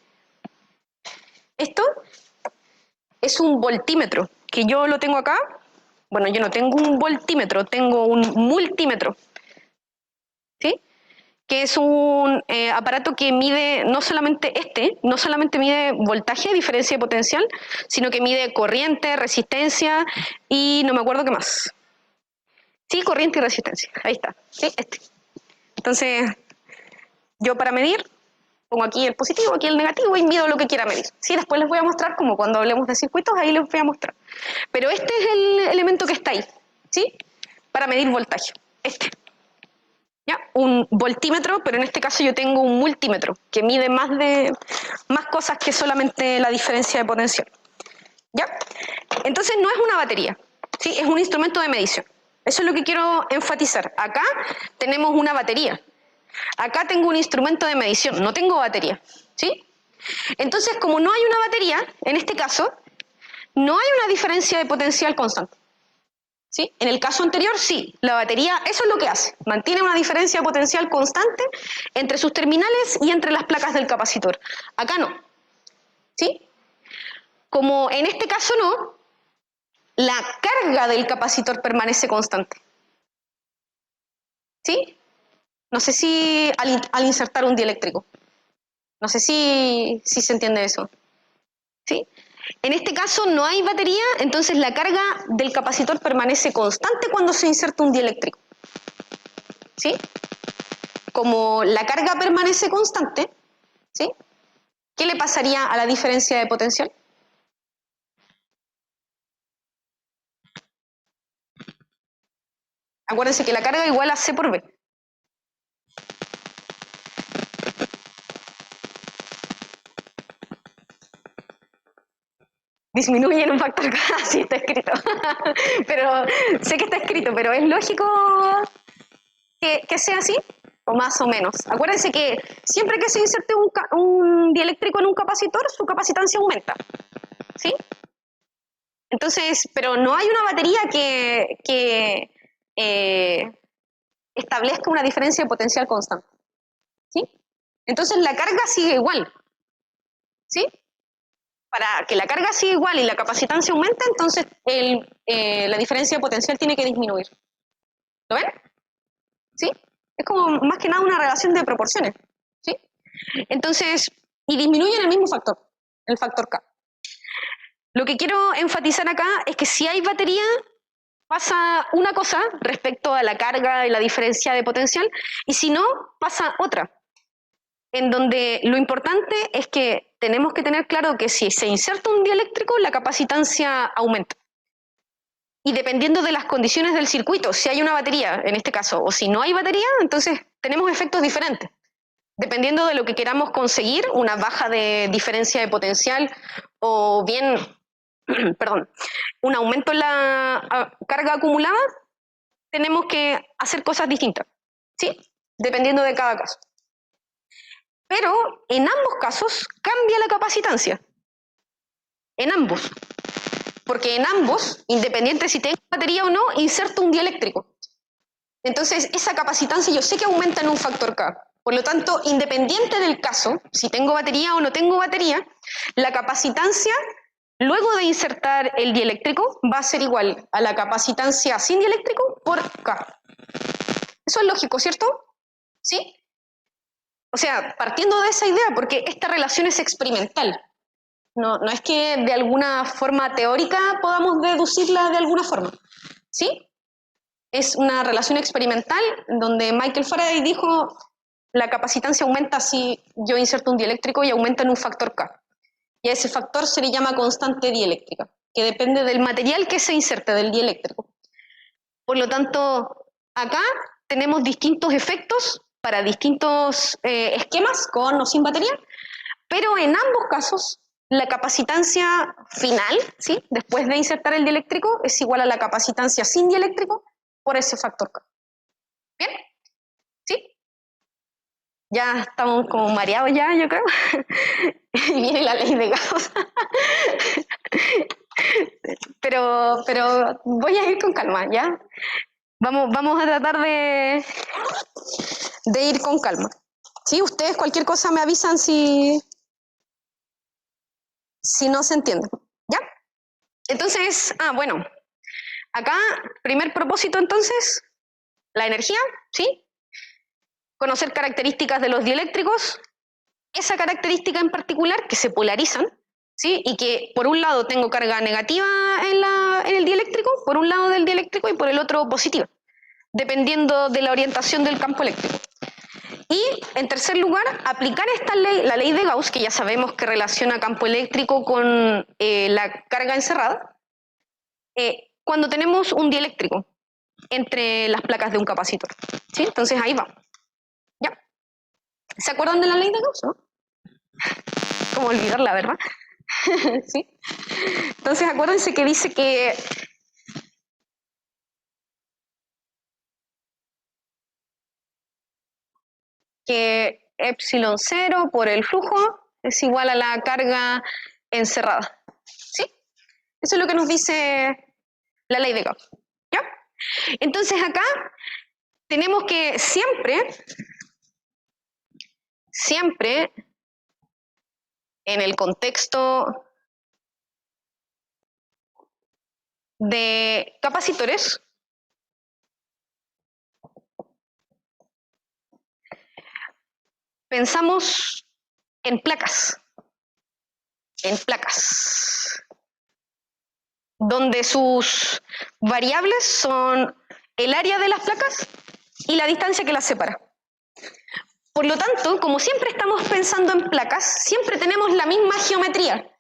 Esto es un voltímetro, que yo lo tengo acá. Bueno, yo no tengo un voltímetro, tengo un multímetro. ¿Sí? Que es un aparato que mide no solamente mide voltaje, diferencia de potencial, sino que mide corriente, resistencia y no me acuerdo qué más. Sí, corriente y resistencia, ahí está, sí, este. Entonces, yo para medir, pongo aquí el positivo, aquí el negativo y mido lo que quiera medir. Sí, después les voy a mostrar, como cuando hablemos de circuitos, ahí les voy a mostrar. Pero este es el elemento que está ahí, ¿sí? Para medir voltaje, este. ¿Ya? Un voltímetro, pero en este caso yo tengo un multímetro, que mide más cosas que solamente la diferencia de potencial. ¿Ya? Entonces no es una batería, ¿sí? Es un instrumento de medición. Eso es lo que quiero enfatizar. Acá tenemos una batería. Acá tengo un instrumento de medición, no tengo batería, ¿sí? Entonces, como no hay una batería, en este caso, no hay una diferencia de potencial constante. ¿Sí? En el caso anterior, sí, la batería, eso es lo que hace, mantiene una diferencia de potencial constante entre sus terminales y entre las placas del capacitor. Acá no, ¿sí? Como en este caso no, la carga del capacitor permanece constante, ¿sí? No sé si al insertar un dieléctrico, no sé si se entiende eso, ¿sí? En este caso no hay batería, entonces la carga del capacitor permanece constante cuando se inserta un dieléctrico, ¿sí? Como la carga permanece constante, ¿sí? ¿Qué le pasaría a la diferencia de potencial? Acuérdense que la carga igual a C por B. Disminuye en un factor K, sí está escrito. Pero sé que está escrito, pero es lógico que sea así, o más o menos. Acuérdense que siempre que se inserte un dieléctrico en un capacitor, su capacitancia aumenta, ¿sí? Entonces, pero no hay una batería que establezca una diferencia de potencial constante, ¿sí? Entonces la carga sigue igual, ¿sí? Para que la carga siga igual y la capacitancia aumente, entonces la diferencia de potencial tiene que disminuir. ¿Lo ven? ¿Sí? Es como más que nada una relación de proporciones, ¿sí? Entonces, y disminuye en el mismo factor, el factor K. Lo que quiero enfatizar acá es que si hay batería, pasa una cosa respecto a la carga y la diferencia de potencial, y si no, pasa otra, en donde lo importante es que tenemos que tener claro que si se inserta un dieléctrico, la capacitancia aumenta. Y dependiendo de las condiciones del circuito, si hay una batería en este caso, o si no hay batería, entonces tenemos efectos diferentes. Dependiendo de lo que queramos conseguir, una baja de diferencia de potencial o bien, perdón, un aumento en la carga acumulada, tenemos que hacer cosas distintas, ¿sí? Dependiendo de cada caso. Pero en ambos casos cambia la capacitancia. En ambos. Porque en ambos, independiente si tengo batería o no, inserto un dieléctrico. Entonces, esa capacitancia yo sé que aumenta en un factor K. Por lo tanto, independiente del caso, si tengo batería o no tengo batería, la capacitancia, luego de insertar el dieléctrico, va a ser igual a la capacitancia sin dieléctrico por K. Eso es lógico, ¿cierto? ¿Sí? O sea, partiendo de esa idea, porque esta relación es experimental. No es que de alguna forma teórica podamos deducirla de alguna forma. ¿Sí? es una relación experimental donde Michael Faraday dijo la capacitancia aumenta si yo inserto un dieléctrico y aumenta en un factor K. Y a ese factor se le llama constante dieléctrica, que depende del material que se inserte, del dieléctrico. Por lo tanto, acá tenemos distintos efectos para distintos esquemas, con o sin batería, pero en ambos casos la capacitancia final, ¿sí?, después de insertar el dieléctrico, es igual a la capacitancia sin dieléctrico por ese factor K. ¿Bien? ¿Sí? Ya estamos como mareados ya, yo creo. Y viene la ley de Gauss. pero voy a ir con calma, ¿ya? Vamos a tratar de ir con calma. ¿Sí? Ustedes cualquier cosa me avisan si no se entiende. ¿Ya? Entonces, bueno, acá, primer propósito entonces, la energía, ¿sí? Conocer características de los dieléctricos, esa característica en particular que se polarizan, ¿sí? Y que por un lado tengo carga negativa en el dieléctrico, por un lado del dieléctrico y por el otro positiva, dependiendo de la orientación del campo eléctrico. Y en tercer lugar, aplicar esta ley, la ley de Gauss, que ya sabemos que relaciona campo eléctrico con la carga encerrada, cuando tenemos un dieléctrico entre las placas de un capacitor. ¿Sí? Entonces ahí vamos. ¿Ya? ¿Se acuerdan de la ley de Gauss, no? Como olvidarla, ¿verdad? ¿Sí? Entonces acuérdense que dice que epsilon 0 por el flujo es igual a la carga encerrada. ¿Sí? Eso es lo que nos dice la ley de Gauss. ¿Ya? Entonces acá tenemos que siempre en el contexto de capacitores, pensamos en placas, donde sus variables son el área de las placas y la distancia que las separa. Por lo tanto, como siempre estamos pensando en placas, siempre tenemos la misma geometría.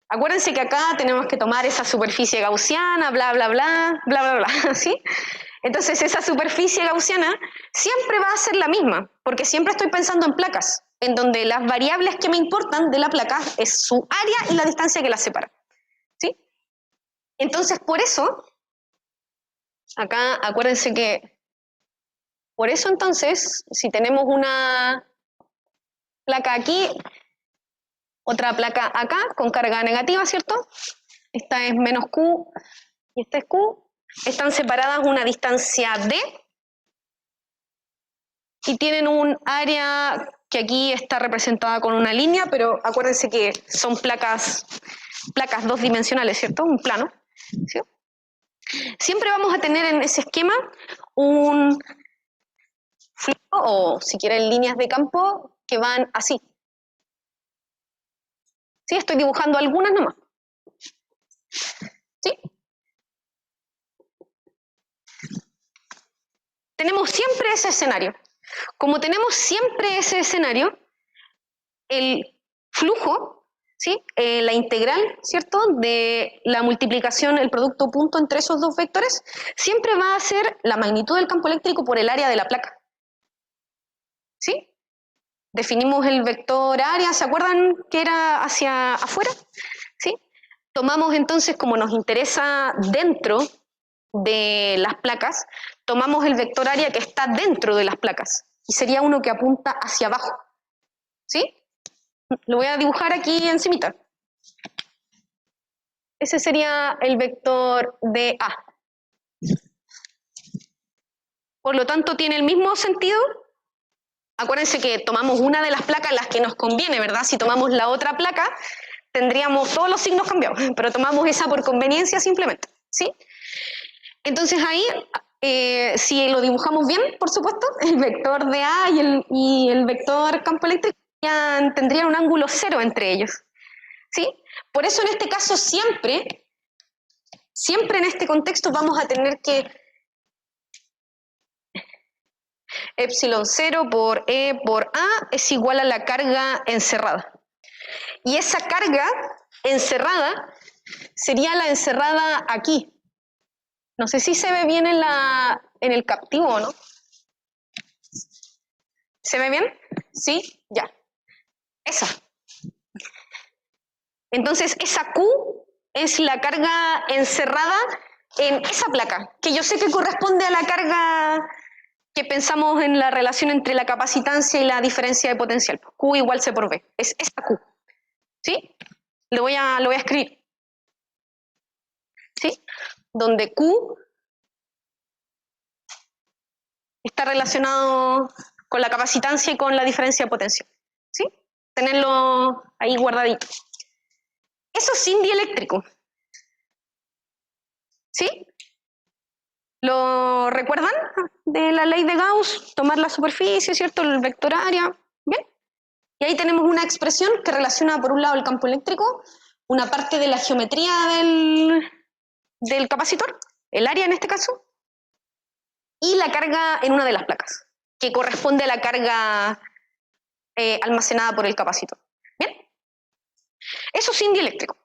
Acuérdense que acá tenemos que tomar esa superficie gaussiana, bla, bla, bla, bla, bla, bla, ¿sí? Entonces esa superficie gaussiana siempre va a ser la misma, porque siempre estoy pensando en placas, en donde las variables que me importan de la placa es su área y la distancia que las separa, ¿sí? Entonces por eso, acá acuérdense que, por eso entonces, si tenemos una placa aquí, otra placa acá con carga negativa, ¿cierto? Esta es menos Q y esta es Q. Están separadas una distancia D y tienen un área que aquí está representada con una línea, pero acuérdense que son placas dos dimensionales, ¿cierto? Un plano, ¿sí? Siempre vamos a tener en ese esquema un flujo, o si quieren líneas de campo, que van así. ¿Sí? Estoy dibujando algunas nomás. ¿Sí? Tenemos siempre ese escenario. Como tenemos siempre ese escenario, el flujo, ¿sí? La integral, ¿cierto?, de la multiplicación, el producto punto entre esos dos vectores, siempre va a ser la magnitud del campo eléctrico por el área de la placa. ¿Sí? Definimos el vector área, ¿se acuerdan que era hacia afuera? ¿Sí? Tomamos entonces, como nos interesa dentro de las placas, tomamos el vector área que está dentro de las placas, y sería uno que apunta hacia abajo. ¿Sí? Lo voy a dibujar aquí encimita. Ese sería el vector de A. Por lo tanto, tiene el mismo sentido. Acuérdense que tomamos una de las placas, las que nos conviene, ¿verdad? Si tomamos la otra placa, tendríamos todos los signos cambiados, pero tomamos esa por conveniencia simplemente, ¿sí? Entonces ahí, si lo dibujamos bien, por supuesto, el vector de A y el vector campo eléctrico tendrían un ángulo cero entre ellos, ¿sí? Por eso en este caso siempre en este contexto vamos a tener que epsilon 0 por E por A es igual a la carga encerrada. Y esa carga encerrada sería la encerrada aquí. No sé si se ve bien en el captivo o no. ¿Se ve bien? ¿Sí? Ya. Esa. Entonces, esa Q es la carga encerrada en esa placa, que yo sé que corresponde a la carga que pensamos en la relación entre la capacitancia y la diferencia de potencial. Q igual C por B. Es esa Q. ¿Sí? Lo voy a escribir. ¿Sí? Donde Q está relacionado con la capacitancia y con la diferencia de potencial. ¿Sí? Tenerlo ahí guardadito. Eso sin dieléctrico. ¿Sí? ¿Lo recuerdan? De la ley de Gauss, tomar la superficie, ¿cierto? El vector área. ¿Bien? Y ahí tenemos una expresión que relaciona por un lado el campo eléctrico, una parte de la geometría del capacitor, el área en este caso, y la carga en una de las placas, que corresponde a la carga almacenada por el capacitor. ¿Bien? Eso sin dieléctrico.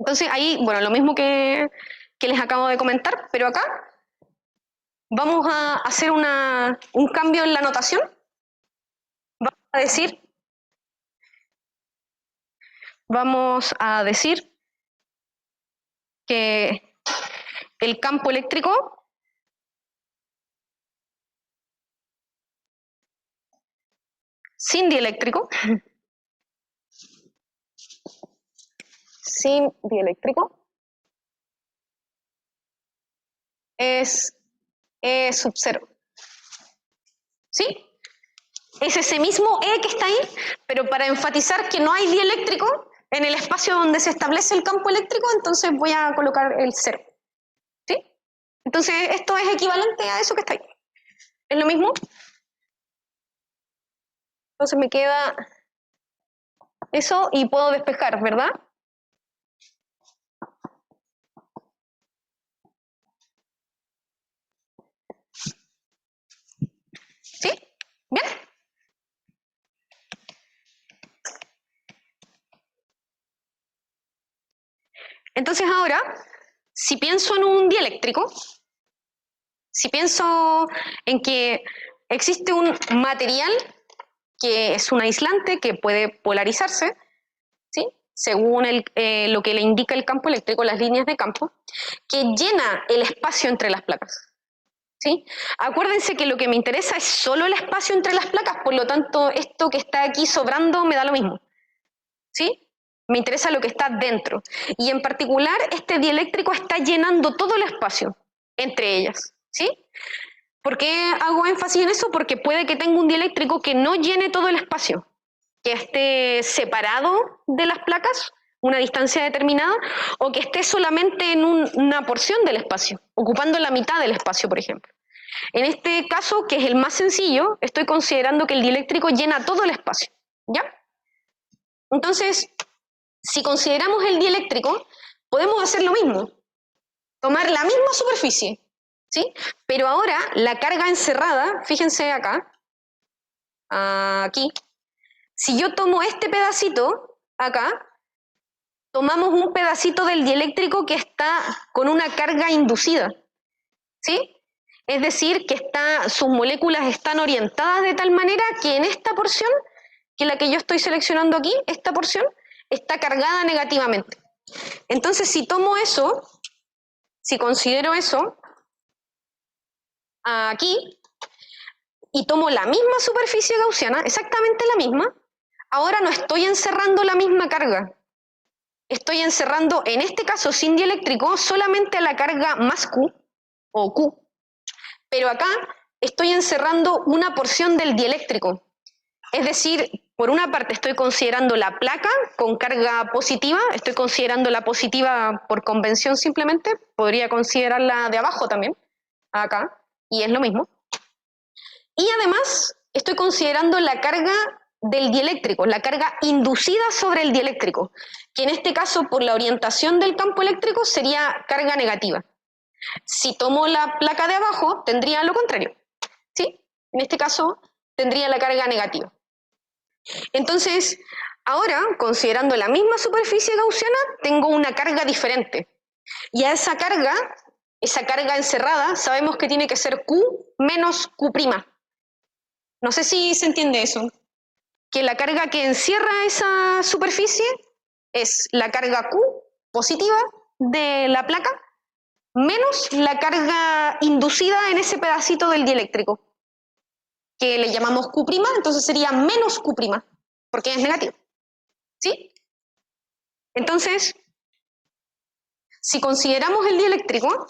Entonces ahí, bueno, lo mismo que les acabo de comentar, pero acá vamos a hacer un cambio en la notación. Vamos a decir que el campo eléctrico sin dieléctrico es E sub 0. ¿Sí? Es ese mismo E que está ahí, pero para enfatizar que no hay dieléctrico en el espacio donde se establece el campo eléctrico, entonces voy a colocar el 0. ¿Sí? Entonces esto es equivalente a eso que está ahí. ¿Es lo mismo? Entonces me queda eso y puedo despejar, ¿verdad? ¿Sí? ¿Bien? Entonces ahora, si pienso en un dieléctrico, si pienso en que existe un material que es un aislante que puede polarizarse, ¿sí? Según lo que le indica el campo eléctrico, las líneas de campo, que llena el espacio entre las placas. ¿Sí? Acuérdense que lo que me interesa es solo el espacio entre las placas, por lo tanto, esto que está aquí sobrando me da lo mismo. ¿Sí? Me interesa lo que está dentro. Y en particular, este dieléctrico está llenando todo el espacio entre ellas. ¿Sí? ¿Por qué hago énfasis en eso? Porque puede que tenga un dieléctrico que no llene todo el espacio, que esté separado de las placas, una distancia determinada, o que esté solamente en una porción del espacio, ocupando la mitad del espacio, por ejemplo. En este caso, que es el más sencillo, estoy considerando que el dieléctrico llena todo el espacio. ¿Ya? Entonces, si consideramos el dieléctrico, podemos hacer lo mismo, tomar la misma superficie, ¿sí? Pero ahora la carga encerrada, fíjense acá, aquí, si yo tomo este pedacito acá, tomamos un pedacito del dieléctrico que está con una carga inducida, ¿sí? Es decir, que sus moléculas están orientadas de tal manera que en esta porción, que es la que yo estoy seleccionando aquí, esta porción, está cargada negativamente. Entonces, si tomo eso, si considero eso, aquí, y tomo la misma superficie gaussiana, exactamente la misma, ahora no estoy encerrando la misma carga. Estoy encerrando, en este caso sin dieléctrico, solamente a la carga más Q, o Q. Pero acá estoy encerrando una porción del dieléctrico. Es decir, por una parte estoy considerando la placa con carga positiva, estoy considerando la positiva por convención simplemente, podría considerarla de abajo también, acá, y es lo mismo. Y además estoy considerando la carga del dieléctrico, la carga inducida sobre el dieléctrico, que en este caso por la orientación del campo eléctrico sería carga negativa. Si tomo la placa de abajo, tendría lo contrario, ¿sí? En este caso, tendría la carga negativa. Entonces, ahora, considerando la misma superficie gaussiana, tengo una carga diferente. Y a esa carga encerrada, sabemos que tiene que ser Q menos Q'. No sé si se entiende eso. Que la carga que encierra esa superficie es la carga Q positiva de la placa menos la carga inducida en ese pedacito del dieléctrico, que le llamamos Q', entonces sería menos Q', porque es negativo. ¿Sí? Entonces, si consideramos el dieléctrico,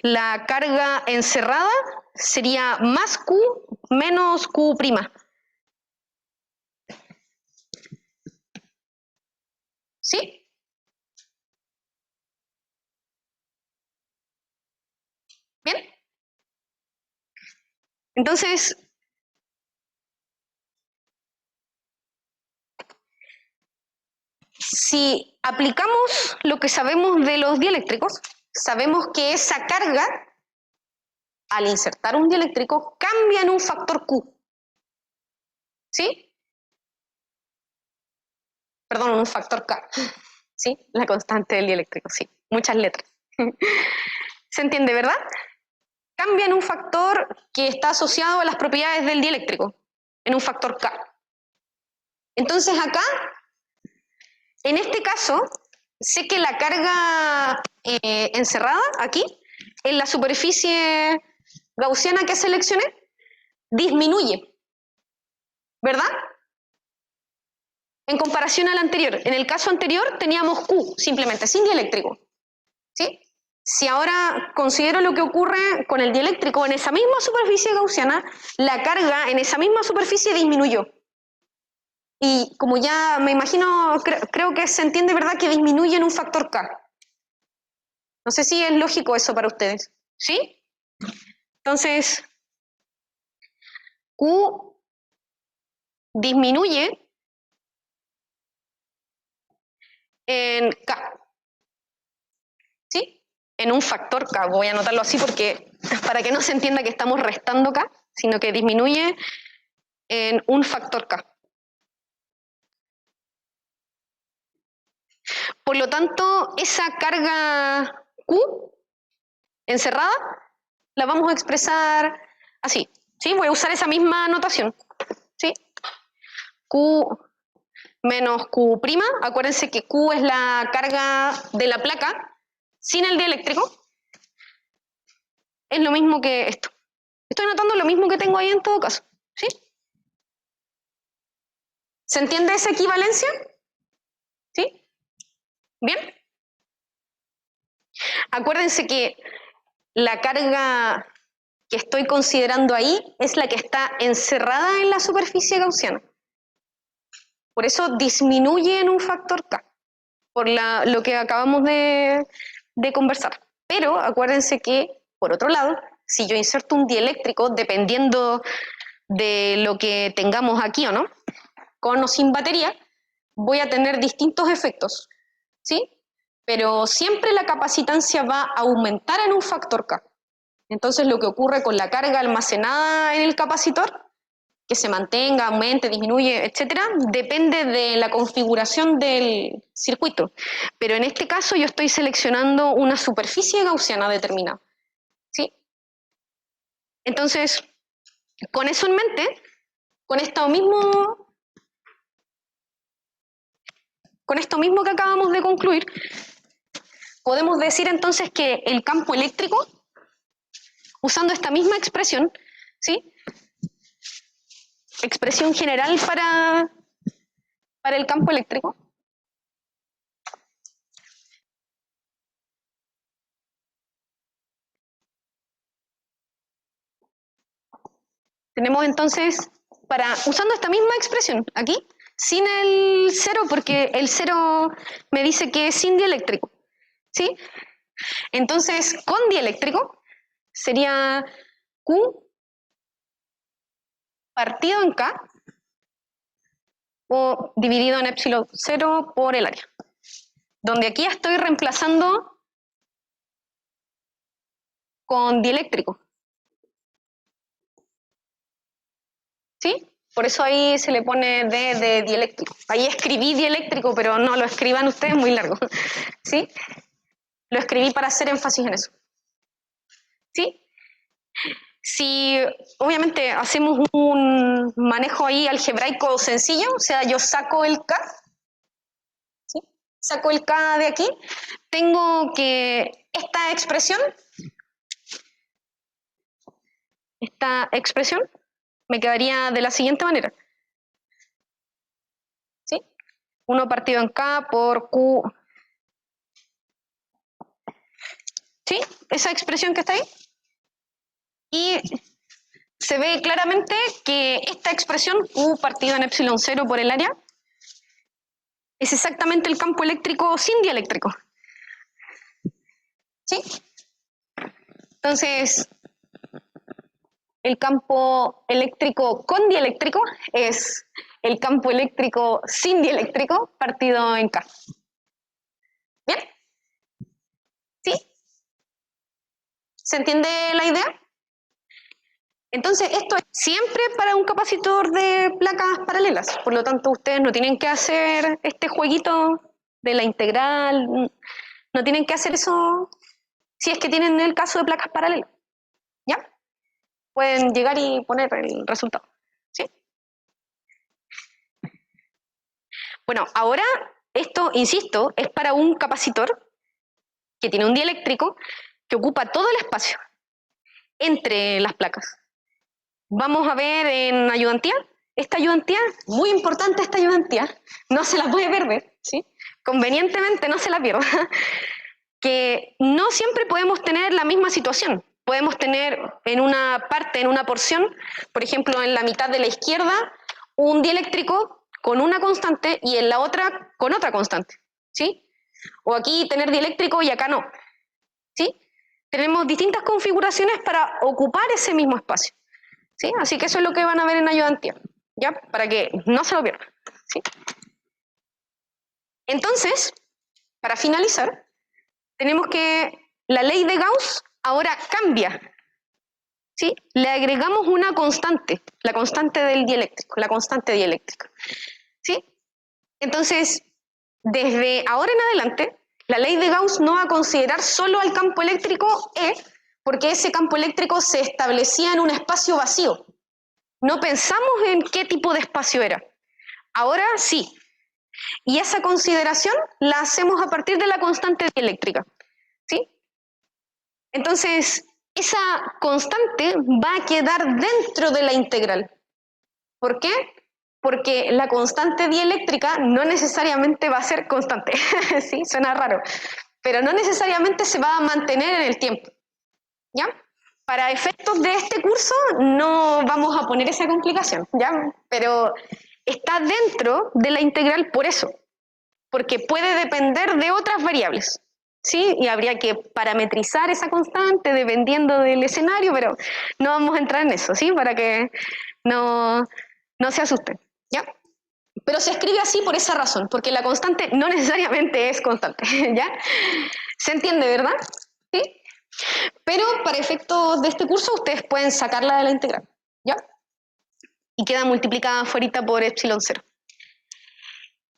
la carga encerrada sería más Q menos Q'. ¿Sí? ¿Bien? Entonces, si aplicamos lo que sabemos de los dieléctricos, sabemos que esa carga, al insertar un dieléctrico, cambia en un factor Q. ¿Sí? Perdón, un factor K. ¿Sí? La constante del dieléctrico, sí. Muchas letras. ¿Se entiende, verdad? Cambia en un factor que está asociado a las propiedades del dieléctrico, en un factor K. Entonces acá, en este caso, sé que la carga encerrada aquí, en la superficie gaussiana que seleccioné, disminuye, ¿verdad? En comparación al anterior. En el caso anterior teníamos Q, simplemente, sin dieléctrico. ¿Sí? Si ahora considero lo que ocurre con el dieléctrico en esa misma superficie gaussiana, la carga en esa misma superficie disminuyó. Y como ya me imagino, creo que se entiende, ¿verdad?, que disminuye en un factor K. No sé si es lógico eso para ustedes. ¿Sí? Entonces, Q disminuye en K. ¿Sí? En un factor K. Voy a anotarlo así porque para que no se entienda que estamos restando K, sino que disminuye en un factor K. Por lo tanto, esa carga Q encerrada la vamos a expresar así. ¿Sí? Voy a usar esa misma notación. ¿Sí? Q menos Q', acuérdense que Q es la carga de la placa sin el dieléctrico, es lo mismo que esto. Estoy notando lo mismo que tengo ahí en todo caso. ¿Sí? ¿Se entiende esa equivalencia? ¿Sí? ¿Bien? Acuérdense que la carga que estoy considerando ahí es la que está encerrada en la superficie gaussiana. Por eso disminuye en un factor K, por lo que acabamos de conversar. Pero acuérdense que, por otro lado, si yo inserto un dieléctrico, dependiendo de lo que tengamos aquí o no, con o sin batería, voy a tener distintos efectos, ¿sí? Pero siempre la capacitancia va a aumentar en un factor K. Entonces lo que ocurre con la carga almacenada en el capacitor, que se mantenga, aumente, disminuye, etcétera, depende de la configuración del circuito. Pero en este caso yo estoy seleccionando una superficie gaussiana determinada. ¿Sí? Entonces, con eso en mente, con esto mismo que acabamos de concluir, podemos decir entonces que el campo eléctrico, usando esta misma expresión, ¿sí?, expresión general para el campo eléctrico, tenemos entonces, usando esta misma expresión aquí, sin el cero, porque el cero me dice que es sin dieléctrico, ¿sí? Entonces, con dieléctrico sería Q partido en K o dividido en epsilon 0 por el área. Donde aquí estoy reemplazando con dieléctrico. ¿Sí? Por eso ahí se le pone D de dieléctrico. Ahí escribí dieléctrico, pero no lo escriban ustedes muy largo. ¿Sí? Lo escribí para hacer énfasis en eso. ¿Sí? Si obviamente hacemos un manejo ahí algebraico sencillo, o sea, yo saco el K, ¿sí? Saco el K de aquí, tengo que esta expresión me quedaría de la siguiente manera. ¿Sí? 1 partido en K por Q. ¿Sí? Esa expresión que está ahí. Y se ve claramente que esta expresión, Q partido en epsilon 0 por el área, es exactamente el campo eléctrico sin dieléctrico. ¿Sí? Entonces, el campo eléctrico con dieléctrico es el campo eléctrico sin dieléctrico partido en K. ¿Bien? ¿Sí? ¿Se entiende la idea? Entonces, esto es siempre para un capacitor de placas paralelas. Por lo tanto, ustedes no tienen que hacer este jueguito de la integral, no tienen que hacer eso si es que tienen el caso de placas paralelas. ¿Ya? Pueden llegar y poner el resultado. ¿Sí? Bueno, ahora esto, insisto, es para un capacitor que tiene un dieléctrico que ocupa todo el espacio entre las placas. Vamos a ver en ayudantía. Esta ayudantía, muy importante esta ayudantía, no se la puede perder, ¿sí? Convenientemente no se la pierda, que no siempre podemos tener la misma situación. Podemos tener en una parte, en una porción, por ejemplo, en la mitad de la izquierda, un dieléctrico con una constante y en la otra con otra constante, ¿sí? O aquí tener dieléctrico y acá no, ¿sí? Tenemos distintas configuraciones para ocupar ese mismo espacio, ¿sí? Así que eso es lo que van a ver en ayudantía, ¿ya? Para que no se lo pierdan, ¿sí? Entonces, para finalizar, tenemos que la ley de Gauss ahora cambia, ¿sí? Le agregamos una constante, la constante del dieléctrico, la constante dieléctrica, ¿sí? Entonces, desde ahora en adelante, la ley de Gauss no va a considerar solo al campo eléctrico E, porque ese campo eléctrico se establecía en un espacio vacío. No pensamos en qué tipo de espacio era. Ahora sí. Y esa consideración la hacemos a partir de la constante dieléctrica, ¿sí? Entonces, esa constante va a quedar dentro de la integral. ¿Por qué? Porque la constante dieléctrica no necesariamente va a ser constante, ¿sí? Suena raro, pero no necesariamente se va a mantener en el tiempo, ¿ya? Para efectos de este curso no vamos a poner esa complicación, ¿ya? Pero está dentro de la integral por eso, porque puede depender de otras variables, ¿sí? Y habría que parametrizar esa constante dependiendo del escenario, pero no vamos a entrar en eso, ¿sí? Para que no se asusten, ¿ya? Pero se escribe así por esa razón, porque la constante no necesariamente es constante, ¿ya? ¿Se entiende, verdad? ¿Sí? Pero para efectos de este curso ustedes pueden sacarla de la integral, ¿ya? Y queda multiplicada afuera por epsilon 0.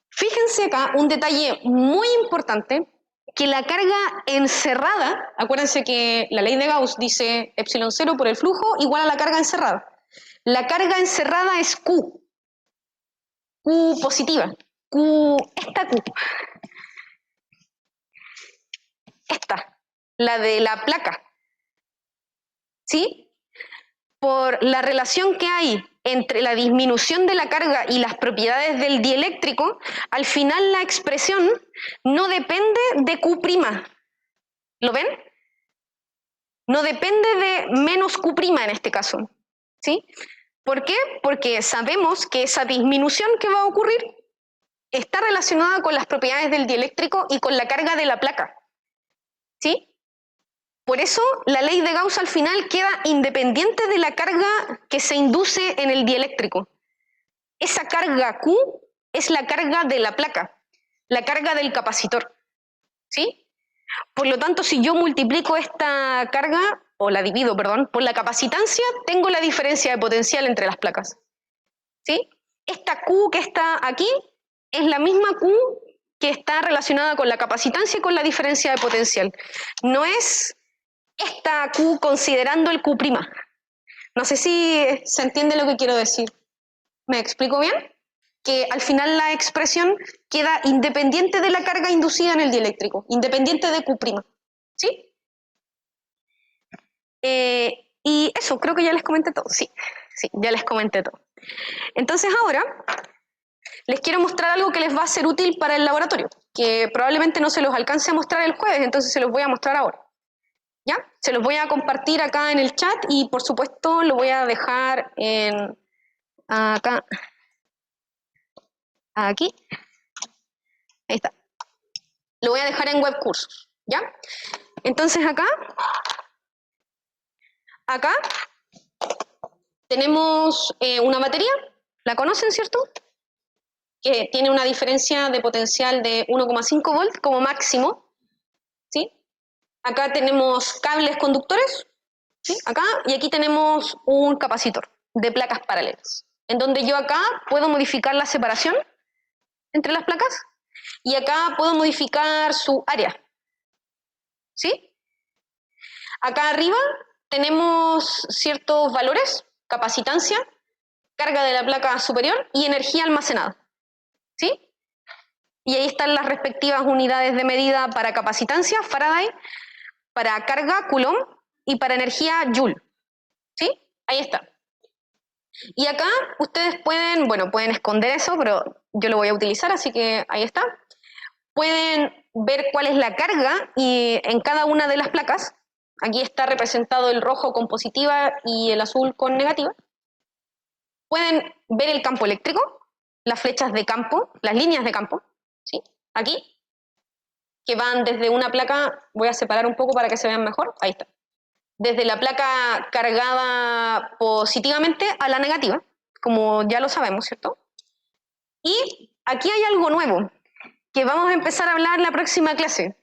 Fíjense acá un detalle muy importante, que la carga encerrada, acuérdense que la ley de Gauss dice epsilon 0 por el flujo igual a la carga encerrada. La carga encerrada es Q, Q positiva, esta Q, esta, la de la placa, ¿sí? Por la relación que hay entre la disminución de la carga y las propiedades del dieléctrico, al final la expresión no depende de Q'. ¿Lo ven? No depende de menos Q' en este caso, ¿sí? ¿Por qué? Porque sabemos que esa disminución que va a ocurrir está relacionada con las propiedades del dieléctrico y con la carga de la placa, ¿sí? Por eso la ley de Gauss al final queda independiente de la carga que se induce en el dieléctrico. Esa carga Q es la carga de la placa, la carga del capacitor, ¿sí? Por lo tanto, si yo multiplico esta carga, o la divido, perdón, por la capacitancia, tengo la diferencia de potencial entre las placas, ¿sí? Esta Q que está aquí es la misma Q que está relacionada con la capacitancia y con la diferencia de potencial. No es esta Q considerando el Q'. No sé si se entiende lo que quiero decir. ¿Me explico bien? Que al final la expresión queda independiente de la carga inducida en el dieléctrico, independiente de Q'. ¿Sí? Y eso, creo que ya les comenté todo. Sí, sí, ya les comenté todo. Entonces ahora les quiero mostrar algo que les va a ser útil para el laboratorio, que probablemente no se los alcance a mostrar el jueves, entonces se los voy a mostrar ahora. ¿Ya? Se los voy a compartir acá en el chat y por supuesto lo voy a dejar en acá, aquí, ahí está. Lo voy a dejar en webcursos, ¿ya? Entonces acá tenemos una batería, ¿la conocen, cierto? Que tiene una diferencia de potencial de 1,5 volt como máximo, ¿sí? Acá tenemos cables conductores, ¿sí? Acá, y aquí tenemos un capacitor de placas paralelas, en donde yo acá puedo modificar la separación entre las placas y acá puedo modificar su área, ¿sí? Acá arriba tenemos ciertos valores, capacitancia, carga de la placa superior y energía almacenada, ¿sí? Y ahí están las respectivas unidades de medida para capacitancia, Faraday, para carga, Coulomb, y para energía, Joule, ¿sí? Ahí está. Y acá ustedes pueden, bueno, pueden esconder eso, pero yo lo voy a utilizar, así que ahí está. Pueden ver cuál es la carga y en cada una de las placas. Aquí está representado el rojo con positiva y el azul con negativa. Pueden ver el campo eléctrico, las flechas de campo, las líneas de campo, ¿sí? Aquí, que van desde una placa, voy a separar un poco para que se vean mejor, ahí está. Desde la placa cargada positivamente a la negativa, como ya lo sabemos, ¿cierto? Y aquí hay algo nuevo, que vamos a empezar a hablar en la próxima clase,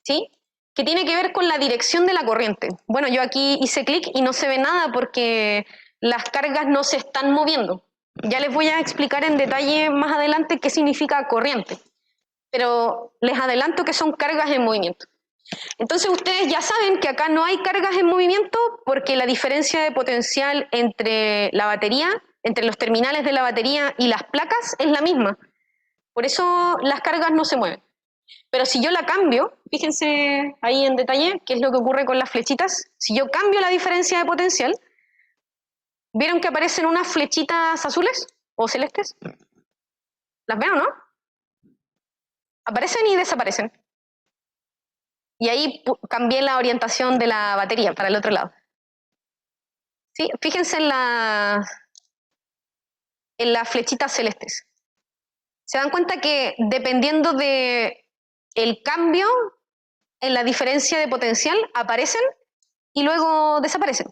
¿sí? Que tiene que ver con la dirección de la corriente. Bueno, yo aquí hice clic y no se ve nada porque las cargas no se están moviendo. Ya les voy a explicar en detalle más adelante qué significa corriente, pero les adelanto que son cargas en movimiento. Entonces ustedes ya saben que acá no hay cargas en movimiento porque la diferencia de potencial entre la batería, entre los terminales de la batería y las placas es la misma. Por eso las cargas no se mueven. Pero si yo la cambio, fíjense ahí en detalle qué es lo que ocurre con las flechitas. Si yo cambio la diferencia de potencial, ¿vieron que aparecen unas flechitas azules o celestes? ¿Las ven o no? Aparecen y desaparecen. Y ahí cambié la orientación de la batería para el otro lado. ¿Sí? Fíjense en las flechitas celestes. Se dan cuenta que dependiendo de el cambio en la diferencia de potencial, aparecen y luego desaparecen.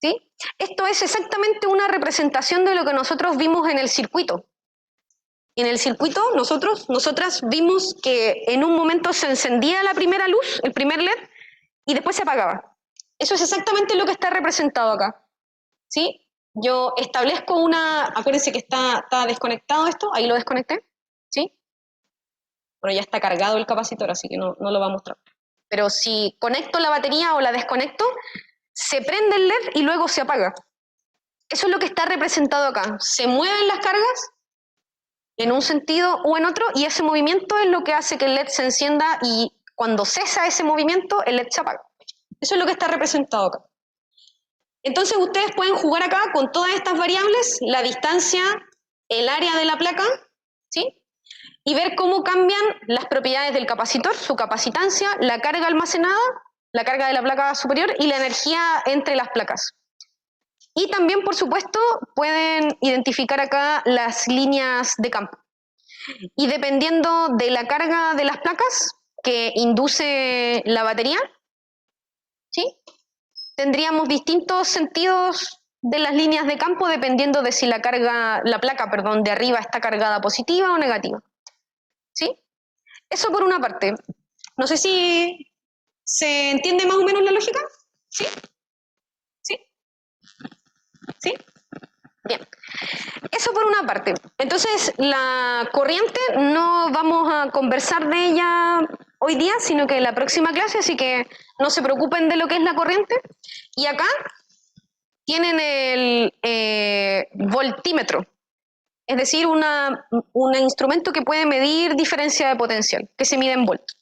¿Sí? Esto es exactamente una representación de lo que nosotros vimos en el circuito. En el circuito, nosotras vimos que en un momento se encendía la primera luz, el primer LED, y después se apagaba. Eso es exactamente lo que está representado acá. ¿Sí? Yo establezco acuérdense que está desconectado esto, ahí lo desconecté, ¿sí? Bueno, ya está cargado el capacitor, así que no lo va a mostrar. Pero si conecto la batería o la desconecto, se prende el LED y luego se apaga. Eso es lo que está representado acá. Se mueven las cargas en un sentido o en otro, y ese movimiento es lo que hace que el LED se encienda, y cuando cesa ese movimiento, el LED se apaga. Eso es lo que está representado acá. Entonces ustedes pueden jugar acá con todas estas variables, la distancia, el área de la placa, ¿sí? Y ver cómo cambian las propiedades del capacitor, su capacitancia, la carga almacenada, la carga de la placa superior y la energía entre las placas. Y también, por supuesto, pueden identificar acá las líneas de campo. Y dependiendo de la carga de las placas que induce la batería, ¿sí? Tendríamos distintos sentidos de las líneas de campo dependiendo de si la placa, perdón, de arriba está cargada positiva o negativa, ¿sí? Eso por una parte. No sé si se entiende más o menos la lógica, ¿sí? ¿Sí? ¿Sí? Bien. Eso por una parte. Entonces, la corriente no vamos a conversar de ella hoy día, sino que en la próxima clase, así que no se preocupen de lo que es la corriente. Y acá tienen el voltímetro, es decir, un instrumento que puede medir diferencia de potencial, que se mide en volts.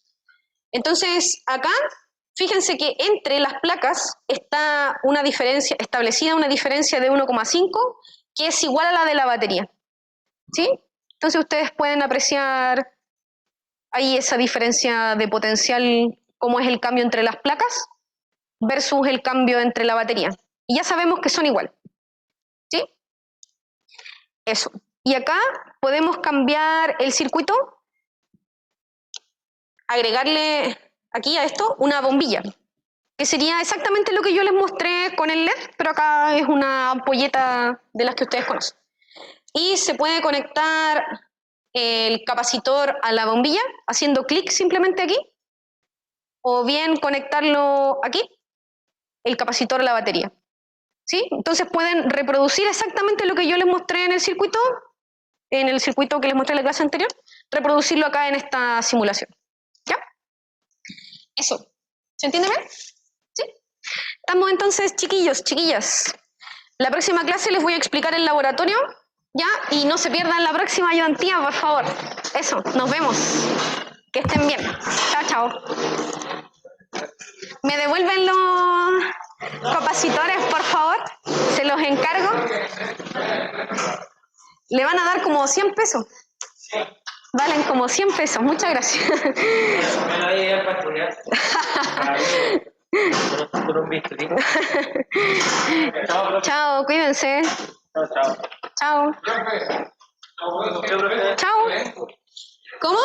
Entonces, acá, fíjense que entre las placas está establecida una diferencia de 1,5, que es igual a la de la batería. ¿Sí? Entonces ustedes pueden apreciar ahí esa diferencia de potencial, cómo es el cambio entre las placas versus el cambio entre la batería. Y ya sabemos que son igual. ¿Sí? Eso. Y acá podemos cambiar el circuito, agregarle aquí a esto una bombilla, que sería exactamente lo que yo les mostré con el LED, pero acá es una ampolleta de las que ustedes conocen. Y se puede conectar el capacitor a la bombilla haciendo clic simplemente aquí, o bien conectarlo aquí, el capacitor a la batería. ¿Sí? Entonces pueden reproducir exactamente lo que yo les mostré en el circuito que les mostré en la clase anterior, reproducirlo acá en esta simulación. ¿Ya? Eso. ¿Se entiende bien? ¿Sí? Estamos entonces, chiquillos, chiquillas. La próxima clase les voy a explicar el laboratorio, ¿ya? Y no se pierdan la próxima ayudantía, por favor. Eso, nos vemos. Que estén bien. Chao, chao. ¿Me devuelven los capacitores, por favor? Se los encargo. Le van a dar como 100 pesos. Valen como 100 pesos. Muchas gracias. Chao, cuídense. Chao. Chao. ¿Cómo?